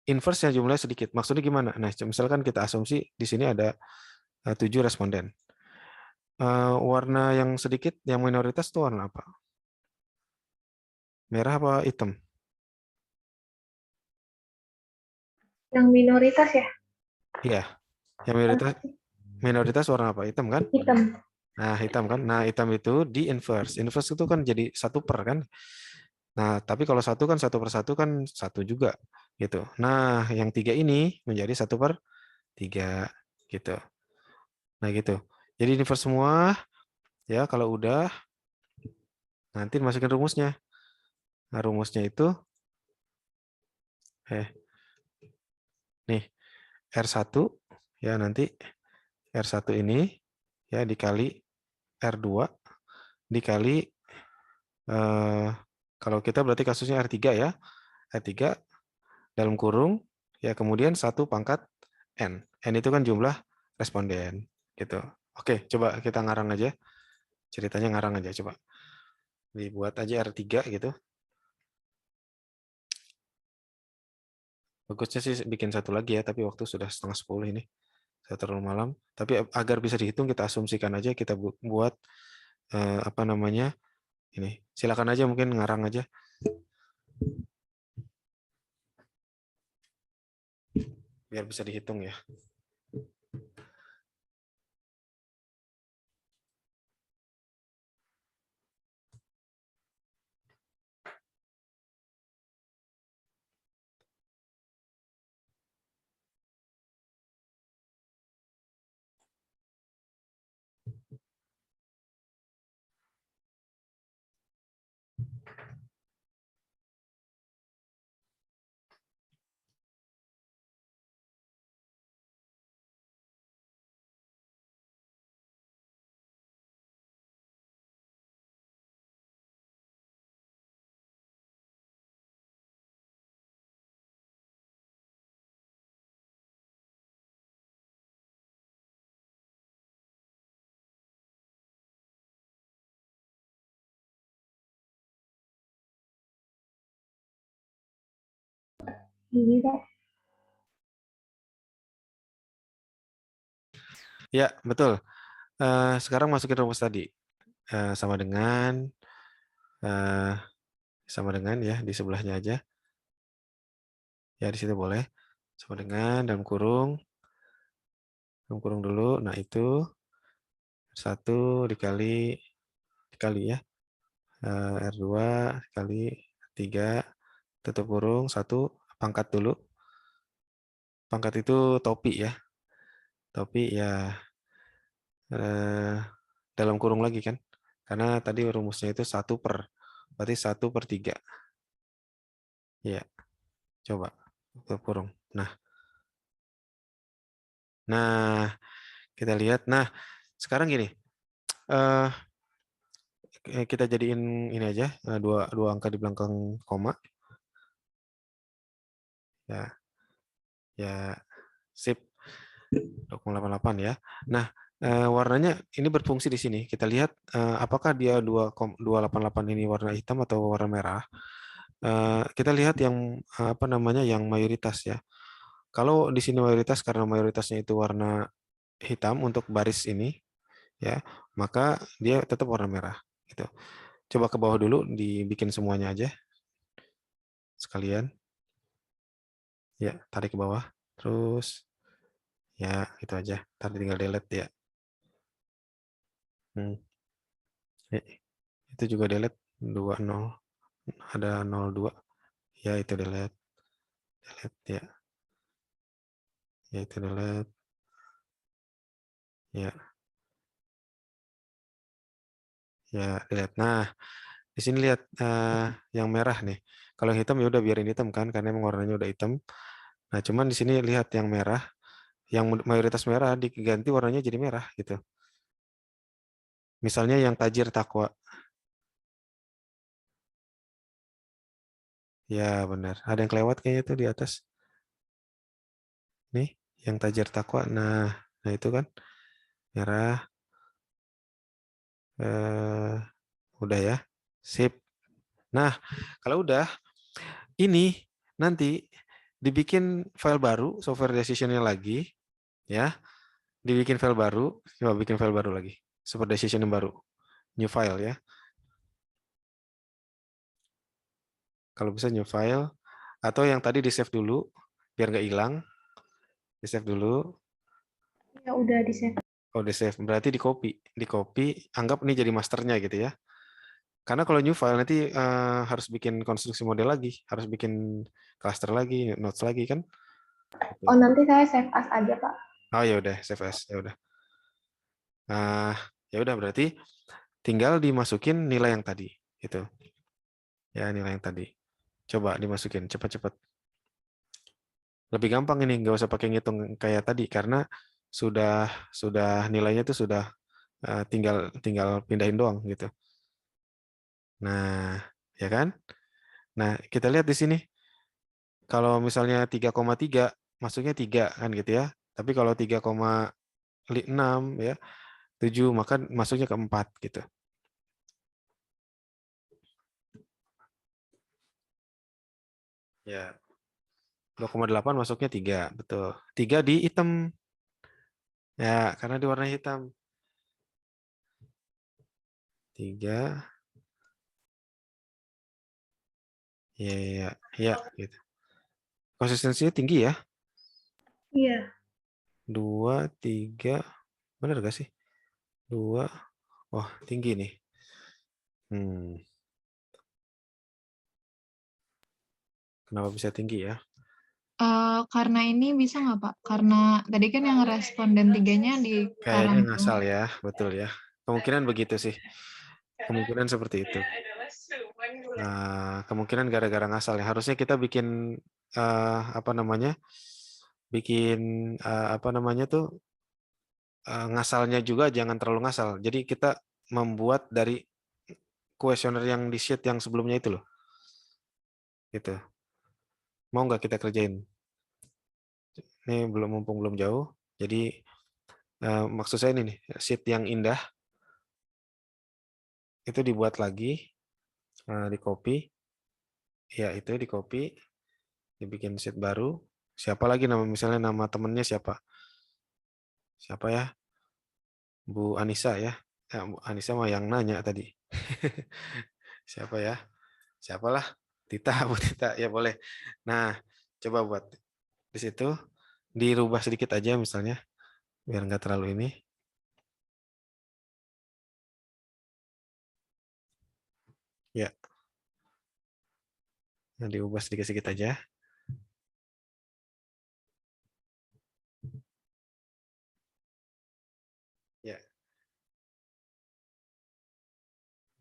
inverse-nya jumlahnya sedikit. Maksudnya gimana? Nah, misalkan kita asumsi di sini ada 7 responden. Warna yang sedikit, yang minoritas itu warna apa? Merah apa hitam? Yang minoritas ya, Iya, yang minoritas warna apa? Hitam kan? hitam. Nah, hitam kan? Nah, hitam itu di inverse. Inverse itu kan jadi 1/, kan? Nah, tapi kalau 1 kan 1/1 kan 1 juga gitu. Nah, yang 3 ini menjadi 1/3 gitu. Nah, gitu. Jadi inverse semua ya. Kalau udah, nanti masukin rumusnya. Nah, rumusnya itu nih R1 ya, nanti R1 ini ya dikali R2 dikali kalau kita berarti kasusnya R3 ya. R3 dalam kurung ya, kemudian 1 pangkat N. N itu kan jumlah responden gitu. Oke, coba kita ngarang aja. Ceritanya ngarang aja coba. Dibuat aja R3 gitu. Bagusnya sih bikin 1 lagi ya, tapi waktu sudah 9:30 ini. Sudah terlalu malam. Tapi agar bisa dihitung, kita asumsikan aja, kita buat apa namanya ini. Silakan aja mungkin ngarang aja. Biar bisa dihitung ya. Ini Kak. Ya, betul. Sekarang masukin rumus tadi. Sama dengan ya di sebelahnya aja. Ya di situ boleh. Sama dengan dalam kurung dulu. Nah, itu 1 dikali ya. R2 kali 3 tutup kurung 1 pangkat dulu. Pangkat itu topi ya. Topi ya dalam kurung lagi kan. Karena tadi rumusnya itu 1 per. Berarti 1/3. Ya, coba tutup kurung. Nah, kita lihat. Nah, sekarang gini. Kita jadiin ini aja, dua angka di belakang koma. Ya, sip. 2,88 ya. Nah, warnanya ini berfungsi di sini. Kita lihat apakah dia 288 ini warna hitam atau warna merah. Kita lihat yang apa namanya, yang mayoritas ya. Kalau di sini mayoritas, karena mayoritasnya itu warna hitam untuk baris ini ya, maka dia tetap warna merah gitu. Coba ke bawah dulu, dibikin semuanya aja sekalian. Ya, tarik ke bawah. Terus ya, itu aja. Tadi tinggal delete ya. Itu juga delete 20. Ada 02. Ya, itu delete. Ya. Ya, itu delete. Ya. Ya, delete. Nah, di sini lihat yang merah nih. Kalau yang hitam ya udah biarin hitam kan, karena emang warnanya udah hitam. Nah, cuman di sini lihat yang merah, yang mayoritas merah diganti warnanya jadi merah gitu. Misalnya yang tajir takwa. Ya, benar. Ada yang kelewat kayaknya tuh di atas. Nih, yang tajir takwa. Nah itu kan merah. Udah ya. Sip. Nah, kalau udah ini nanti dibikin file baru, software decision-nya lagi, ya. Dibikin file baru, coba bikin file baru lagi. Software decision yang baru. New file ya. Kalau bisa new file. Atau yang tadi di-save dulu, biar nggak hilang. Di-save dulu. Ya udah di save. Oh, di-save. Berarti di-copy. Di-copy, anggap ini jadi masternya gitu ya. Karena kalau new file nanti harus bikin konstruksi model lagi. Harus bikin cluster lagi, nodes lagi kan. Oh, nanti saya save as aja, Pak. Oh ya udah, save as. Ya udah. Ya udah berarti tinggal dimasukin nilai yang tadi. Gitu. Ya, nilai yang tadi. Coba dimasukin cepat-cepat. Lebih gampang ini, nggak usah pakai ngitung kayak tadi karena sudah nilainya itu sudah tinggal pindahin doang gitu. Nah, ya kan? Nah, kita lihat di sini. Kalau misalnya 3,3 masuknya 3 kan gitu ya. Tapi kalau 3,6 ya, 7 maka masuknya ke 4 gitu. Ya. 2,8 masuknya 3, betul. 3 di hitam. Ya, karena di warna hitam. 3. Ya, gitu. Konsistensinya tinggi ya. Iya. 2, 3. Benar gak sih? 2. Wah, tinggi nih. Kenapa bisa tinggi ya? Karena ini bisa nggak Pak? Karena tadi kan yang responden 3-nya di Kayaknya Karang. ngasal ya, betul ya. Kemungkinan begitu sih. Kemungkinan seperti itu. Kemungkinan gara-gara ngasal ya. Harusnya kita bikin apa namanya? Bikin apa namanya tuh ngasalnya juga jangan terlalu ngasal. Jadi kita membuat dari kuesioner yang di sheet yang sebelumnya itu loh. Gitu. Mau nggak kita kerjain? Ini mumpung belum jauh. Jadi maksud saya ini nih, sheet yang indah itu dibuat lagi, di copy, ya itu di copy, dibikin sheet baru. Siapa lagi nama misalnya nama temennya siapa? Siapa ya? Bu Anissa ya. Bu Anissa mah yang nanya tadi. Siapa ya? Siapalah? Tita, Bu Tita ya boleh. Nah, coba buat di situ dirubah sedikit aja misalnya biar nggak terlalu ini. Ya, nah, diubah sedikit-sedikit aja. Ya,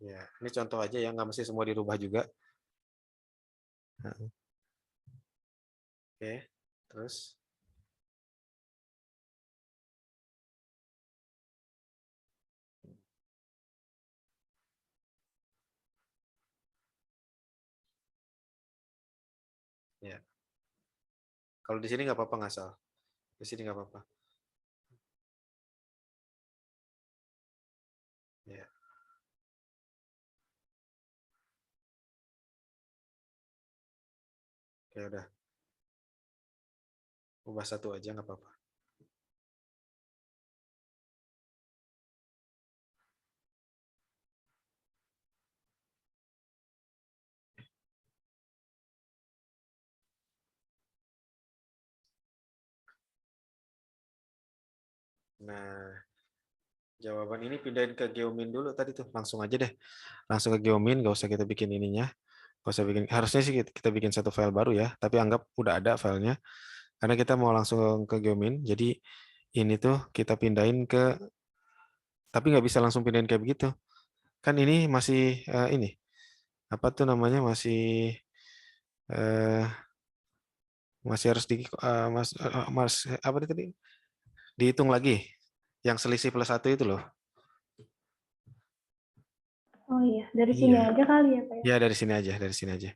ya. Ini contoh aja ya, nggak mesti semua dirubah juga. Nah, oke, terus ya. Kalau di sini nggak apa-apa ngasal. Di sini nggak apa-apa. Ya, oke udah. Ubah satu aja nggak apa-apa. Nah, Jawaban ini pindahin ke Geomin dulu tadi tuh. Langsung aja deh. Langsung ke Geomin, nggak usah kita bikin ininya. Nggak usah bikin. Harusnya sih kita bikin satu file baru ya. Tapi anggap udah ada filenya. Karena kita mau langsung ke Geomin. Jadi ini tuh kita pindahin ke. Tapi nggak bisa langsung pindahin kayak begitu. Kan ini masih ini. Apa tuh namanya? Eh, masih harus apa tadi? Dihitung lagi. Yang selisih plus 1 itu loh. Oh iya, dari sini Iya. aja kali ya Pak ya? Ya dari sini aja, dari sini aja.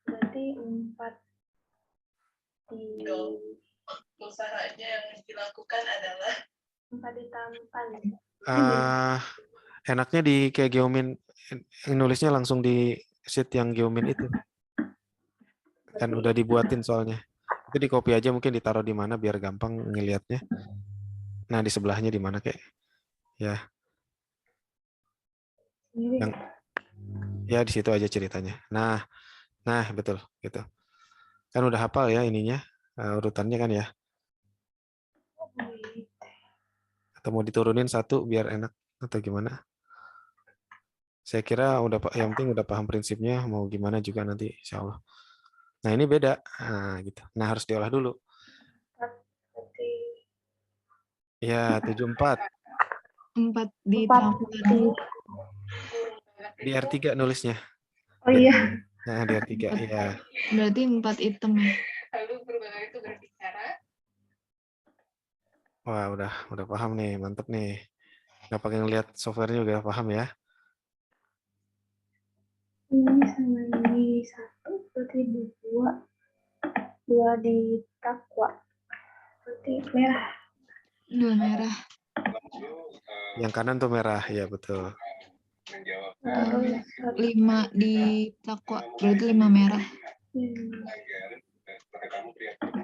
Berarti 4 di Usahanya yang dilakukan adalah 4 ditambah. Enaknya di kayak Geomin nulisnya langsung di sheet yang Geomin itu. Kan udah dibuatin soalnya. Itu di copy aja mungkin ditaruh di mana biar gampang ngelihatnya. Nah, di sebelahnya di mana kayak ya. Yang ya di situ aja ceritanya. Nah, betul gitu. Kan udah hafal ya ininya urutannya kan ya. Atau mau diturunin satu biar enak atau gimana? Saya kira yang penting udah paham prinsipnya mau gimana juga nanti insya Allah. Nah ini beda, nah, gitu. Nah harus diolah dulu. Ya 74. 4 ditambah. Di R3 nulisnya. Oh iya. Nah di R3 ya. Berarti 4 item ya. lalu berbalik itu berbicara. Wah udah paham nih, mantep nih. Nggak pakai ngeliat softwarenya udah paham ya. Ini sama ini 1, berarti 2 di takwa. Berarti merah. 2 merah. Yang kanan tuh merah, ya betul. 5 di takwa, berarti 5 merah.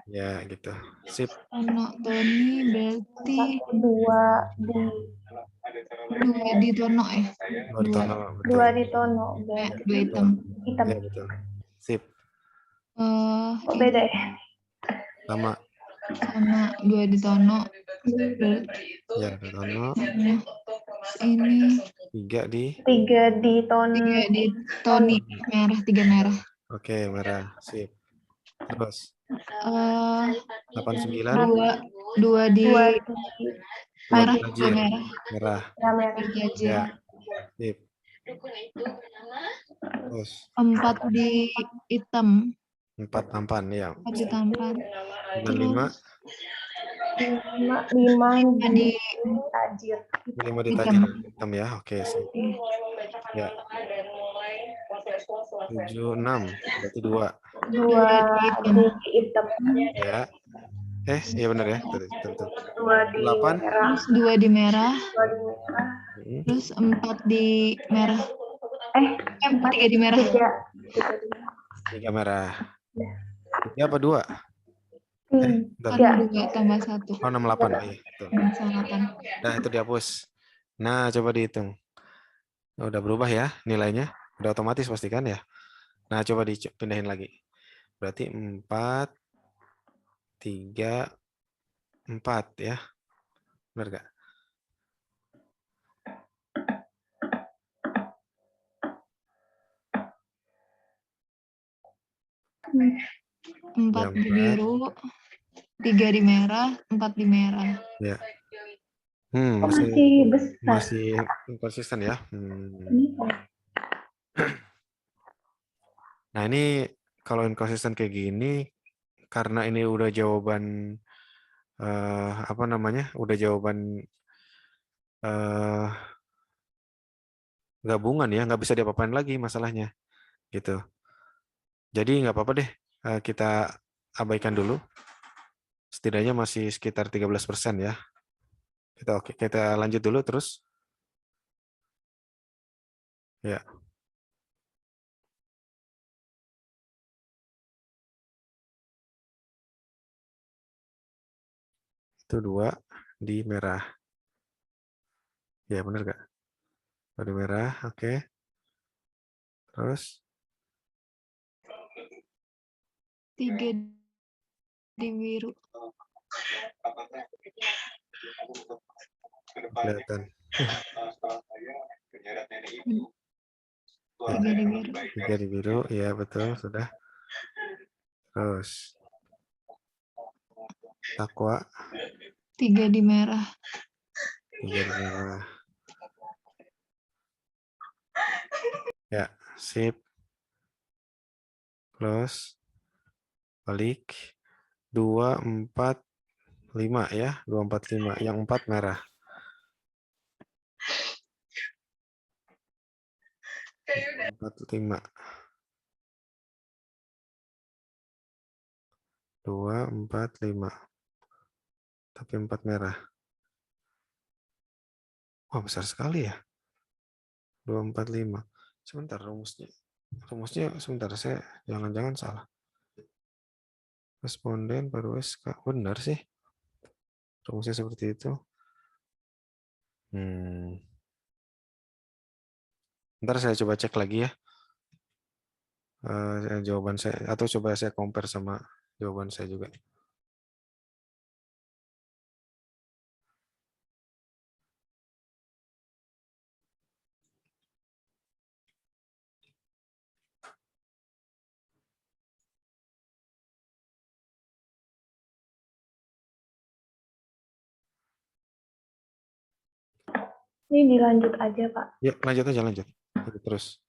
Ya gitu. Sip. Tony berarti 2 di Tono ya. 2 di Tono, betul. 2 di Tono. Berarti 2 item. hitam. Ya betul. Sip. Kok beda ya? Sama 2 di Tono. ya di Tono. Ini 3 di 3 di Tono. 3 di Tony merah, 3 merah. Oke, merah. Sip. Terus 89 2 di merah, tajir. 2 merah. Merah. Merah. Tajir. Ya. Sip. Terus 4 di hitam, 4 tampan ya. 4 di tampan. 95 5 di tajir. 5 di tajir hitam ya. Oke, sip. Ya. 76 berarti 2. 2 di hitam. Ya. Iya benar ya. Betul. 2 di 8 merah. Terus 2 di merah, 2 di merah. terus 4 di merah. 4 3 di merah. 3 merah. 3 apa 2? Kan 2 tambah 1. Oh 68. Oh, iya, betul. Salahkan. Nah, itu dihapus. Nah, coba dihitung. Udah berubah ya nilainya? Udah otomatis pasti kan ya? Nah, coba dipindahin lagi. Berarti 4, 3, 4 ya. Benar gak? Empat di biru, 3 di merah, 4 di merah. Ya. Masih besar. Masih konsisten ya. Nah, ini kalau inkonsisten kayak gini karena ini udah jawaban apa namanya? Udah jawaban gabungan ya, nggak bisa diapa-apain lagi masalahnya. Gitu. Jadi nggak apa-apa deh, kita abaikan dulu. Setidaknya masih sekitar 13% ya. Kita lanjut dulu terus. Ya. Itu 2 di merah. Ya benar nggak? 2 di merah, oke. Terus 3 di biru. Kelihatan. Ya, 3 di biru. 3 di biru, ya betul, sudah. Terus Takwa 3 di merah. 3 di merah. Ya, sip. Close. Balik. 2, 4, 5 ya. 2, 4, 5. Yang 4 merah. Kayak udah 4, 5. 2, 4, 5. Tapi 4 merah. Wah, besar sekali ya. 2, 4, 5. Sebentar rumusnya. Rumusnya sebentar, saya jangan-jangan salah. Responden baru SK. Benar sih. Rumusnya seperti itu. Ntar saya coba cek lagi ya. Jawaban saya. Atau coba saya compare sama jawaban saya juga. Ini dilanjut aja, Pak. Ya, lanjut aja, lanjut. Terus.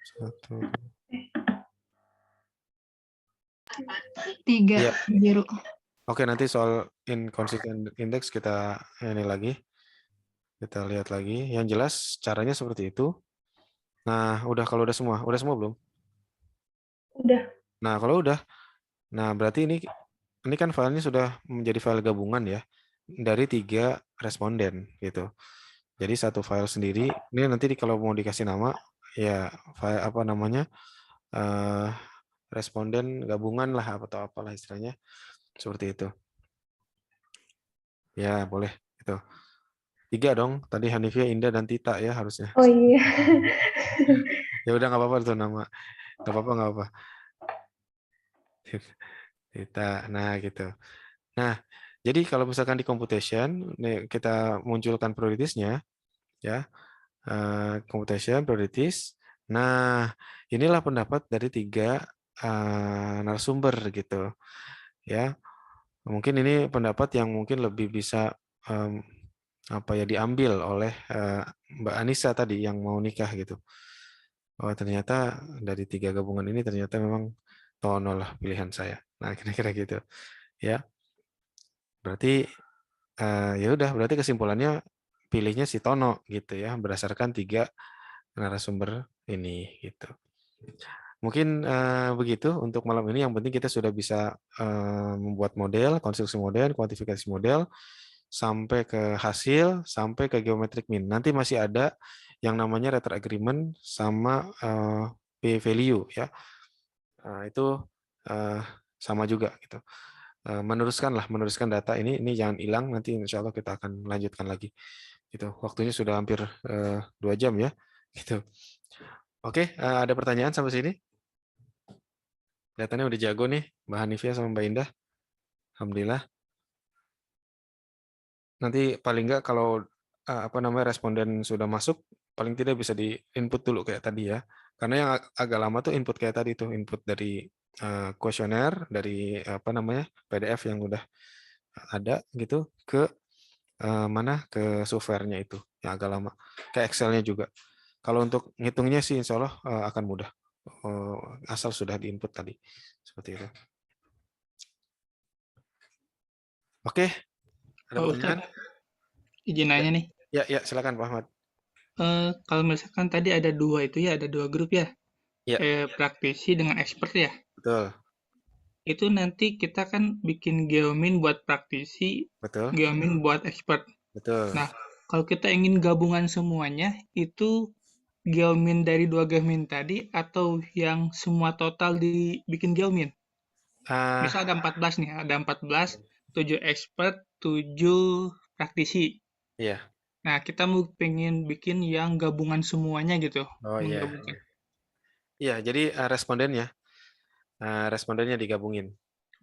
Satu. 3 Iya. biru. Oke, nanti soal inconsistent index kita ini lagi. Kita lihat lagi. Yang jelas caranya seperti itu. Nah, kalau udah semua belum? Udah. Nah, kalau udah, nah berarti ini kan filenya sudah menjadi file gabungan ya dari 3 responden gitu. Jadi satu file sendiri. Ini nanti kalau mau dikasih nama ya file apa namanya responden gabungan lah atau apalah istilahnya seperti itu. Ya boleh itu. 3 dong. Tadi Hanifia, Indah dan Tita ya harusnya. Oh iya. Ya udah nggak apa-apa itu nama. Nggak apa-apa. Tita. Nah gitu. Nah jadi kalau misalkan di computation nih kita munculkan prioritasnya ya. Computation priorities. Nah, inilah pendapat dari 3 narasumber gitu, ya. Mungkin ini pendapat yang mungkin lebih bisa diambil oleh Mbak Anissa tadi yang mau nikah gitu. Oh, ternyata dari 3 gabungan ini ternyata memang Tono lah pilihan saya. Nah, kira-kira gitu, ya. Berarti ya udah, berarti kesimpulannya pilihnya si Tono gitu ya, berdasarkan 3 narasumber ini gitu. Mungkin begitu untuk malam ini. Yang penting kita sudah bisa membuat model, konstruksi model, kuantifikasi model, sampai ke hasil, sampai ke geometric mean. Nanti masih ada yang namanya Retter Agreement sama P-value ya. Itu sama juga gitu. Meneruskan data ini jangan hilang. Nanti insya Allah kita akan lanjutkan lagi. Gitu. Waktunya sudah hampir 2 jam ya. Gitu. Oke, ada pertanyaan sampai sini? Kelihatannya udah jago nih, Mbak Hanifia sama Mbak Indah. Alhamdulillah. Nanti paling nggak kalau responden sudah masuk, paling tidak bisa di input dulu kayak tadi ya. Karena yang agak lama tuh input kayak tadi tuh, input dari kuesioner, dari PDF yang udah ada gitu ke ke softwarenya itu yang agak lama. Kayak Excel-nya juga. Kalau untuk ngitungnya sih insya Allah akan mudah. Asal sudah diinput tadi. Seperti itu. Oke. Ada pertanyaan? Izin nanya nih. Ya, silakan Pak Ahmad. Kalau misalkan tadi ada 2 itu ya, ada 2 grup ya. Ya. Praktisi dengan expert ya. Betul. Itu nanti kita kan bikin geomin buat praktisi, Betul. geomin buat expert. Betul. Nah, kalau kita ingin gabungan semuanya, itu geomin dari 2 geomin tadi atau yang semua total dibikin geomin? Ah, Misal ada 14 nih, ada 14, 7 expert, 7 praktisi. iya. Nah, kita mau pengen bikin yang gabungan semuanya gitu. Oh iya. Menggabungkan. Iya, jadi respondennya digabungin.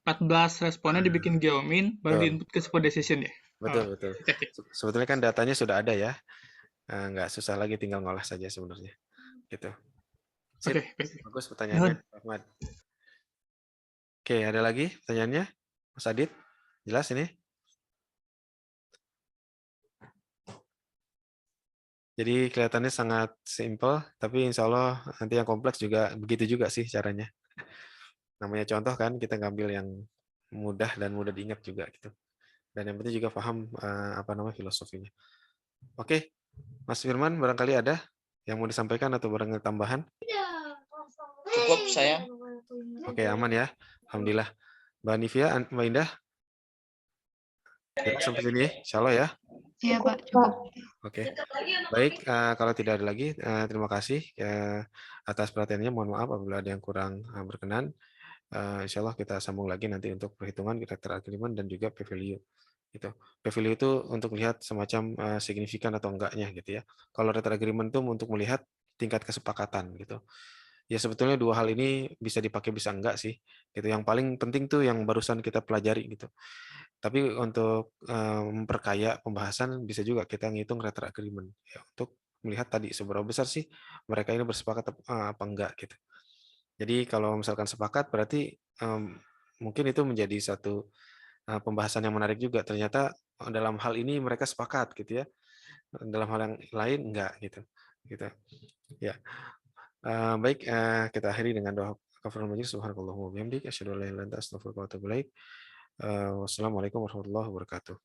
14 responnya Ah, dibikin geomin, baru betul, diinput ke sebuah decision ya. betul, Oh, betul. oke, oke. Sebetulnya kan datanya sudah ada ya, nggak susah lagi, tinggal ngolah saja sebenarnya. Gitu. Sip, Oke, baik. bagus pertanyaannya, Nuhun. Ahmad. Oke, ada lagi pertanyaannya, Mas Adit? Jelas ini? Jadi kelihatannya sangat simple, tapi insya Allah nanti yang kompleks juga begitu juga sih caranya. Namanya contoh kan, kita ngambil yang mudah dan mudah diingat juga gitu. Dan yang penting juga paham apa namanya filosofinya. Oke, Mas Firman, barangkali ada yang mau disampaikan atau barangkali tambahan? Cukup saya. Oke, aman ya. Alhamdulillah. Mbak Nivia, Mbak Indah, jelas sampai sini, insya Allah ya. Iya Pak, cukup. Oke, baik. Kalau tidak ada lagi, terima kasih atas perhatiannya. Mohon maaf apabila ada yang kurang berkenan. Insya Allah kita sambung lagi nanti untuk perhitungan character agreement dan juga P-value. Gitu. P-value itu untuk lihat semacam signifikan atau enggaknya gitu ya. Kalau character agreement itu untuk melihat tingkat kesepakatan gitu. Ya sebetulnya dua hal ini bisa dipakai bisa enggak sih. Gitu. Yang paling penting tuh yang barusan kita pelajari gitu. Tapi untuk memperkaya pembahasan bisa juga kita ngitung character agreement ya, untuk melihat tadi seberapa besar sih mereka ini bersepakat apa enggak gitu. Jadi kalau misalkan sepakat berarti mungkin itu menjadi satu pembahasan yang menarik juga. Ternyata dalam hal ini mereka sepakat gitu ya. Dalam hal yang lain enggak gitu. Gitu. Ya. Baik, kita akhiri dengan doa kafaratul majelis. Subhanakallahumma wa bihamdika asyhadu an la ilaha illa anta astaghfiruka wa atubu ilaik. Wassalamualaikum warahmatullahi wabarakatuh.